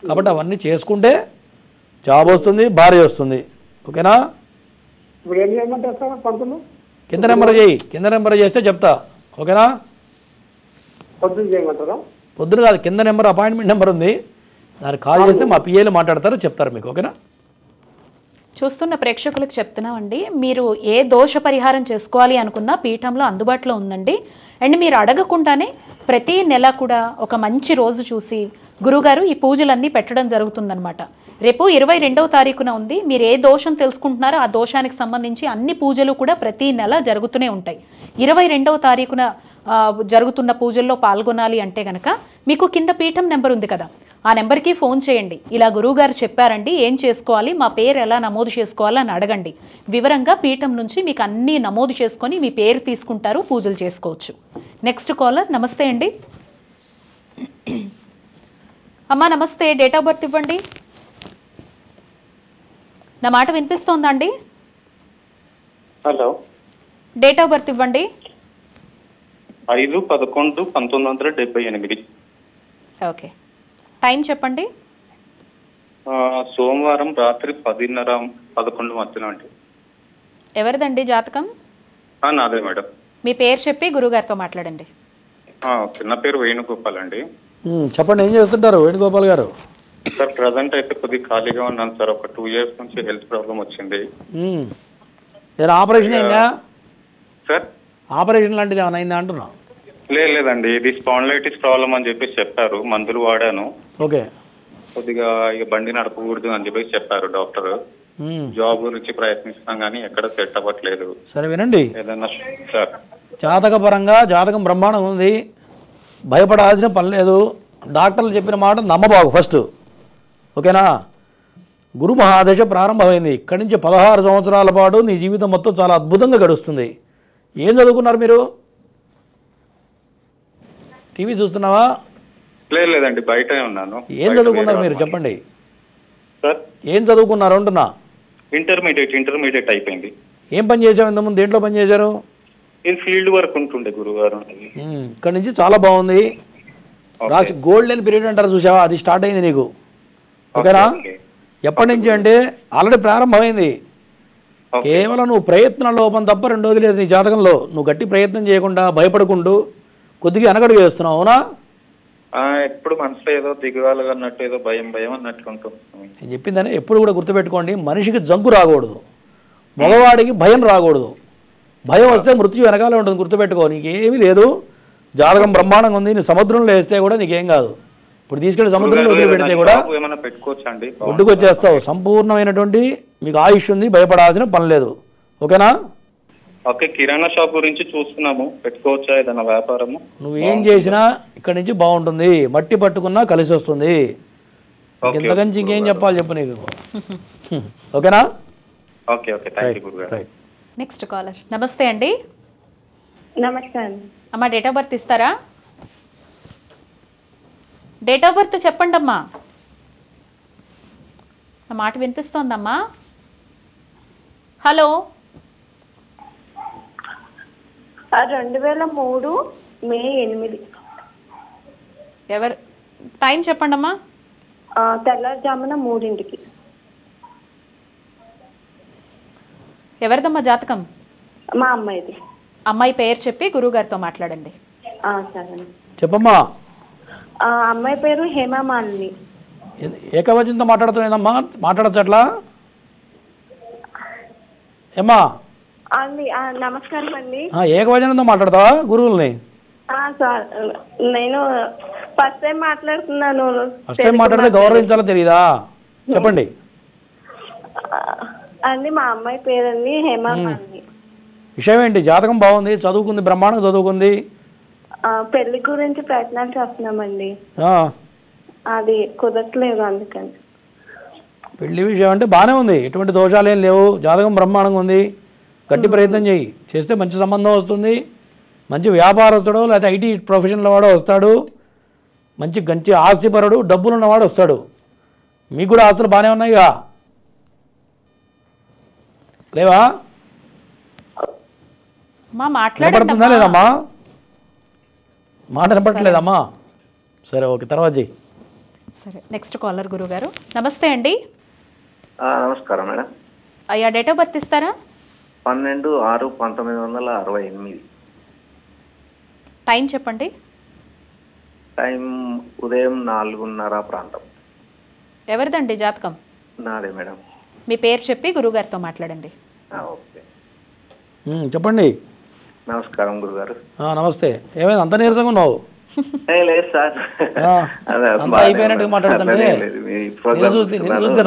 కాబట్టి అవన్నీ చేసుకుంటే జాబ్ వస్తుంది, భార్య వస్తుంది. ఓకేనా? కింద నెంబర్ చేయి, కింద నెంబర్ చేస్తే చెప్తా. ఓకేనా? పొద్దున కాదు, కింద నెంబర్ అపాయింట్మెంట్ నెంబర్ ఉంది, దానికి కాల్ చేస్తే మా పిఏలు మాట్లాడతారు, చెప్తారు మీకు. ఓకేనా?
చూస్తున్న ప్రేక్షకులకు చెప్తున్నామండి, మీరు ఏ దోష పరిహారం చేసుకోవాలి అనుకున్నా పీఠంలో అందుబాటులో ఉందండి. అండ్ మీరు అడగకుండానే ప్రతి నెల కూడా ఒక మంచి రోజు చూసి గురుగారు ఈ పూజలన్నీ పెట్టడం జరుగుతుందన్నమాట. రేపు 22వ తారీఖున ఉంది. మీరు ఏ దోషం తెలుసుకుంటున్నారో ఆ దోషానికి సంబంధించి అన్ని పూజలు కూడా ప్రతి నెల జరుగుతూనే ఉంటాయి. 22వ తారీఖున జరుగుతున్న పూజల్లో పాల్గొనాలి అంటే కనుక మీకు కింద పీఠం నెంబర్ ఉంది కదా, ఆ నెంబర్కి ఫోన్ చేయండి. ఇలా గురువుగారు చెప్పారండి, ఏం చేసుకోవాలి, మా పేరు ఎలా నమోదు చేసుకోవాలి అని అడగండి. వివరంగా పీఠం నుంచి మీకు అన్నీ నమోదు చేసుకొని మీ పేరు తీసుకుంటారు, పూజలు చేసుకోవచ్చు. Next caller. నమస్తే అండి. అమ్మా నమస్తే, డేట్ ఆఫ్ బర్త్ ఇవ్వండి. నా మాట వినిపిస్తోందా అండి?
హలో,
డేట్ ఆఫ్ బర్త్ ఇవ్వండి.
5/11/1978.
ఓకే, టైం చెప్పండి.
సోమవారం రాత్రి 10:30-11 మధ్యలో అండి.
ఎవరిదండి జాతకం?
నాదే మేడం.
మీ పేరు చెప్పి గురుగారితో మాట్లాడండి.
ఓకే, నా పేరు వేణుగోపాల్ అండి.
చెప్పండి, ఏం చేస్తుంటారు వేణుగోపాల్ గారు?
సార్ ప్రజెంట్ అయితే కొద్దిగా ఖాళీగా ఉన్నాను సార్. ఒక 2 years నుంచి హెల్త్ ప్రాబ్లం వచ్చింది.
ఏదైనా ఆపరేషన్ అయిందా
సార్?
ఆపరేషన్ లాంటిది ఏమైనా అయిందా అంటున్నా?
లేదండి, ఇది స్పాండిలైటిస్ ప్రాబ్లం అని చెప్పేసి చెప్పారు. మందులు వాడాను.
ఓకే.
కొద్దిగా ఇక బండి నడపకూడదు అని చెప్పేసి చెప్పారు డాక్టర్. జాబ్ గురించి ప్రయత్నిస్తాం కానీ ఎక్కడ సెట్ అవ్వట్లేదు.
సరే వినండి,
ఏదన్నా సార్
జాతక పరంగా జాతకం బ్రహ్మాండం ఉంది, భయపడాల్సిన పని లేదు. డాక్టర్లు చెప్పిన మాట నమ్మబాగు ఫస్ట్. ఓకేనా? గురు మహాదశ ప్రారంభమైంది. ఇక్కడి నుంచి 16 సంవత్సరాల పాటు నీ జీవితం మొత్తం చాలా అద్భుతంగా గడుస్తుంది. ఏం చదువుకున్నారు మీరు? టీవీ చూస్తున్నావా?
లేదండి, బయటనే ఉన్నాను.
ఏం చదువుకున్నారు మీరు చెప్పండి?
సార్
ఏం చదువుకున్నారు అంటున్నా?
ఇంటర్మీడియట్ అయిపోయింది.
ఏం పని చేశారు ఇంతకుముందు? దేంట్లో పని చేశారు?
నేను ఫీల్డ్ వర్క్ ఉంటుండే గురుగారు.
ఇక్కడి నుంచి చాలా బాగుంది. రాసి గోల్డెన్ పీరియడ్ అంటారు చూసావా, అది స్టార్ట్ అయింది నీకు. ఓకేనా? ఎప్పటి నుంచి అంటే ఆల్రెడీ ప్రారంభమైంది. కేవలం నువ్వు ప్రయత్న లోపం తప్ప రెండోది లేదు నీ జాతకంలో. నువ్వు గట్టి ప్రయత్నం చేయకుండా భయపడకుండా కొద్దిగా వెనకడుగు వేస్తున్నావు. అవునా?
ఎప్పుడు మనసులో ఏదో దిగువాలుగా అన్నట్టు, ఏదో భయం అన్నట్లు ఉంటుంది.
నేను చెప్పిందని ఎప్పుడు కూడా గుర్తుపెట్టుకోండి, మనిషికి జంకు రాకూడదు, మగవాడికి భయం రాకూడదు. భయం వస్తే మృత్యు వెనకాలే ఉంటుంది, గుర్తుపెట్టుకో. నీకేమీ లేదు, జాతకం బ్రహ్మాండంగా ఉంది. నీ సముద్రంలో వేస్తే కూడా నీకేం కాదు. ఇప్పుడు తీసుకెళ్ళి సముద్రంలో వదిలిపెడితే కూడా ఒడ్డుకు వచ్చేస్తావు. సంపూర్ణమైనటువంటి మీకు ఆయుష్ ఉంది, భయపడాల్సిన పని లేదు. ఓకేనా?
ఓకే, కిరాణా షాప్ గురించి చూస్తున్నాము, పెట్టుకోవచ్చా ఏదైనా వ్యాపారము?
నువ్వేం చేసినా ఇక్కడి నుంచి బాగుంటుంది, మట్టి పట్టుకున్నా కలిసి వస్తుంది. ఇంతకంచి ఇంకేం చెప్పాలి చెప్పు నీకు. ఓకేనా?
ఓకే, థ్యాంక్ యూ గురుగారు.
Next caller. నమస్తే అండి.
నమస్తే అండి.
అమ్మా డేట్ ఆఫ్ బర్త్ ఇస్తారా? డేట్ ఆఫ్ బర్త్ చెప్పండి అమ్మా. నా మాట వినిపిస్తోందమ్మా? హలో.
2003 మే 8.
ఎవరు? టైం చెప్పండి అమ్మా.
తెల్లవారుజామున 3ంటికి.
ఎవరిదమ్మా జాతకం?
మా అమ్మాయిది.
అమ్మాయి పేరు చెప్పి గురువుగారితో మాట్లాడండి.
సరే
చెప్పమ్మా.
అమ్మాయి పేరు హేమమాలిని.
ఏకవచనంతో మాట్లాడుతున్నామా? మాట్లాడచ్చు అట్లా ఏమ్మా?
అండి నమస్కారం అండి.
ఏకవచనంతో మాట్లాడతావా గురువుల్ని?
సార్ నేను ఫస్ట్ టైం మాట్లాడుతున్నాను.
ఫస్ట్ టైం మాట్లాడితే గౌరవించాలో తెలియదా? చెప్పండి
అండి. మా అమ్మాయి పేరండి హేమమాలిని.
విషయం ఏంటి? జాతకం బాగుంది, చదువుకుంది, బ్రహ్మాండంగా చదువుకుంది.
పెళ్లి గురించి ప్రయత్నాలు చేస్తున్నామండి, అది కుదరట్లేదు. అందుకని
పెళ్లి విషయం అంటే బాగానే ఉంది, ఎటువంటి దోషాలు ఏం లేవు, జాతకం బ్రహ్మాండంగా ఉంది. గట్టి ప్రయత్నం చేయి, చేస్తే మంచి సంబంధం వస్తుంది. మంచి వ్యాపారస్తుడు లేకపోతే ఐటీ ప్రొఫెషన్లో వాడు వస్తాడు. మంచి ఆస్తిపరుడు, డబ్బులు ఉన్నవాడు వస్తాడు. మీకు కూడా ఆస్తులు బాగానే ఉన్నాయిగా, లేవా? వినపడుతుందా లేదమ్మా? మాట వినపడట్లేదమ్మా? సరే, ఓకే, తర్వాత చెయ్యి.
సరే, నెక్స్ట్ కాలర్ గురుగారు. నమస్తే అండి.
నమస్కారం మేడం.
అయ్యా, డేట్ ఆఫ్ బర్త్ ఇస్తారా?
12/6/1968.
టైం చెప్పండి.
టైం ఉదయం 4:30 ప్రాంతం.
ఎవరిదండి జాతకం?
నాదే మేడం.
మీ పేరు చెప్పి గురుగారితో మాట్లాడండి.
ఓకే,
చెప్పండి.
నమస్కారం గురుగారు.
నమస్తే. ఏమైంది అంత నీరసంగా ఉన్నావు?
లేదు సార్,
అంతా అయిపోయినట్టుగా మాట్లాడుతుంటే నేను చూస్తే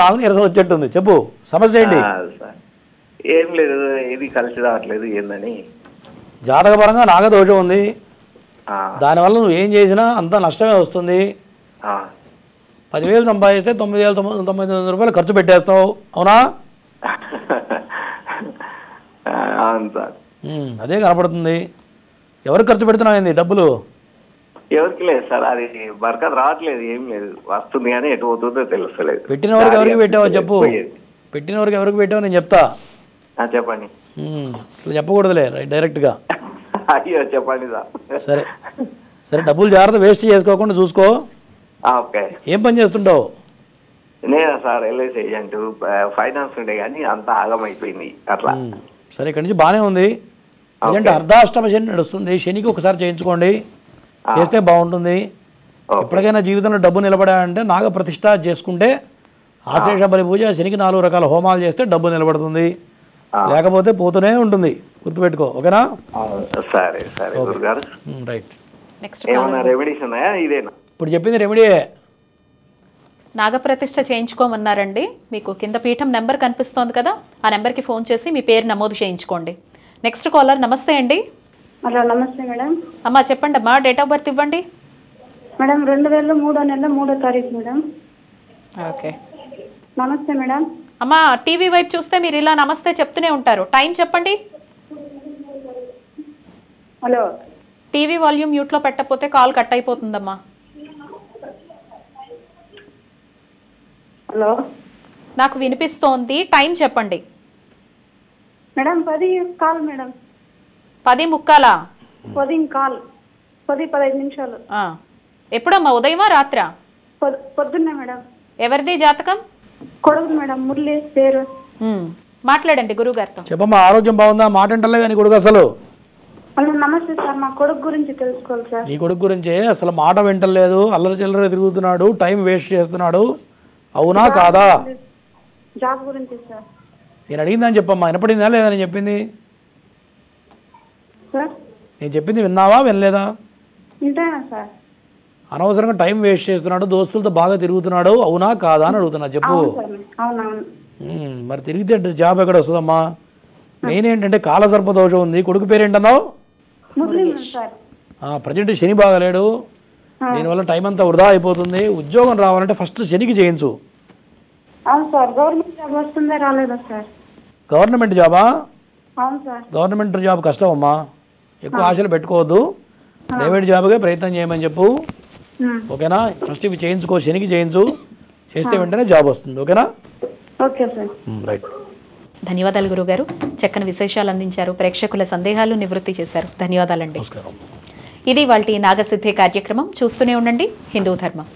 నాకు నీరసం వచ్చేట్టుంది. చెప్పు, సమస్య ఏంటి?
ఏం లేదు, ఇది కలిసి రావట్లేదు ఏందని.
జాతకపరంగా నాగదోషం ఉంది, దానివల్ల నువ్వు ఏం చేసినా అంత నష్టమే వస్తుంది. 10,000 సంపాదిస్తే 9,900 రూపాయలు ఖర్చు పెట్టేస్తావు, అవునా?
అవును సార్.
అదే కనపడుతుంది. ఎవరికి ఖర్చు పెడుతున్నావు ఏంది డబ్బులు?
ఎవరికి లేదు సార్, అది బరకత్ రావట్లేదు, ఏం లేదు, వస్తుంది కానీ ఎటు పోతుందో తెలుస్తలేదు.
పెట్టిన వరకు ఎవరికి పెట్టావో చెప్పు. పెట్టిన వరకు ఎవరికి పెట్టావో నేను చెప్తా.
చెప్పండి.
ఇట్లా చెప్పకూడదులే డైరెక్ట్గా.
అయ్యో చెప్పండి సార్.
సరే సరే, డబ్బులు జాగ్రత్త వేస్ట్ చేసుకోకుండా చూసుకో.
ఓకే.
ఏం పని చేస్తుంటావు?
నేనా సార్, ఎల్ఐసి ఏజెంట్, ఫైనాన్స్ ఉండే కానీ అంత ఆగమైపోయింది అట్లా.
సరే, ఇక్కడి నుంచి బాగానే ఉంది. ఎందుకంటే అర్ధాష్టమ శని నడుస్తుంది, శనికి ఒకసారి చేయించుకోండి, చేస్తే బాగుంటుంది. ఎప్పటికైనా జీవితంలో డబ్బు నిలబడాలంటే నాగ ప్రతిష్ఠ చేసుకుంటే, ఆశేష బలి పూజ, శనికి 4 రకాల హోమాలు చేస్తే డబ్బు నిలబడుతుంది, లేకపోతే పోతూనే ఉంటుంది. గుర్తుపెట్టుకో, ఓకేనా?
సరే సరే గురుగారు.
రైట్.
నెక్స్ట్
రెమెడీస్ ఉన్నాయా? ఇదేనా
ఇప్పుడు చెప్పింది రెమెడీయే.
నాగప్రతిష్ఠ చేయించుకోమన్నారండి. మీకు కింద పీఠం నెంబర్ కనిపిస్తోంది కదా, ఆ నెంబర్కి ఫోన్ చేసి మీ పేరు నమోదు చేయించుకోండి. Next caller. నమస్తే అండి.
హలో, నమస్తే మేడం.
అమ్మా చెప్పండి అమ్మా, డేట్ ఆఫ్ బర్త్ ఇవ్వండి.
మేడం 2003 నెల 3వ తారీఖు మేడం.
ఓకే.
నమస్తే మేడం.
అమ్మా, టీవీ వైపు చూస్తే మీరు ఇలా నమస్తే చెప్తూనే ఉంటారు. టైం చెప్పండి.
హలో,
టీవీ వాల్యూమ్ మ్యూట్లో పెట్టకపోతే కాల్ కట్ అయిపోతుందమ్మా.
హలో,
నాకు వినిపిస్తోంది. టైం చెప్పండి
మేడం. 10 call madam.
10:15.
10 కాల్, 10-15 నిమిషాలు.
ఎప్పుడమ్మా, ఉదయమా రాత్రా?
పొద్దున్నే మేడం.
ఎవరిది జాతకం?
కొడుకు మేడం, మురళి పేరు.
మాట్లాడండి గురుగారితో.
చెప్పమ్మా, ఆరోగ్యం బాగుందా? మాట అంటలే కానీ కొడుకు అసలు.
హలో, నమస్తే సార్. మా కొడుకు గురించి తెలుసుకోవాలి సార్.
నీ కొడుకు గురించే అసలు మాట వింటలేదు, అల్లరి చిల్లర తిరుగుతున్నాడు, టైం వేస్ట్ చేస్తున్నాడు, అవునా కాదా?
జాబ్ గురించి సార్.
నేను అడిగిందని చెప్పమ్మా, వినపడిందా లేదా నేను చెప్పింది?
సార్,
నేను చెప్పింది విన్నావా వినలేదా?
వింటానా సార్?
అనవసరంగా టైం వేస్ట్ చేస్తున్నాడు, దోస్తులతో బాగా తిరుగుతున్నాడు, అవునా కాదా అని అడుగుతున్నా, చెప్పు.
అవునవును.
మరి తిరిగితే జాబ్ ఎక్కడ వస్తుందమ్మా? మెయిన్ ఏంటంటే కాలసర్ప దోషం ఉంది. కొడుకు పేరు ఏంటన్నావు? ప్రజెంట్ శని బాగలేడు, దీనివల్ల టైం అంతా వృధా అయిపోతుంది. ఉద్యోగం రావాలంటే ఫస్ట్ శనికి చేయించు.
అవును సార్. గవర్నమెంట్ జాబ్ వస్తుందా రాలేదా సార్?
గవర్నమెంట్ జాబా?
అవును సార్.
గవర్నమెంట్ జాబ్ కష్టం అమ్మా, ఎక్కువ ఆశలు పెట్టుకోవద్దు, ప్రైవేట్ జాబ్గా ప్రయత్నం చేయమని చెప్పు, ఓకేనా? ఫస్ట్ ఇవి చేయించుకో, శనికి చేయించు, చేస్తే వెంటనే జాబ్ వస్తుంది, ఓకేనా?
Okay sir.
రైట్.
ధన్యవాదాలు గురుగారు, చక్కని విశేషాలు అందించారు, ప్రేక్షకుల సందేహాలు నివృత్తి చేశారు. ధన్యవాదాలండి.
నమస్కారం.
ఇది వాల్టి నాగసిద్ధి కార్యక్రమం. చూస్తూనే ఉండండి హిందూ ధర్మం.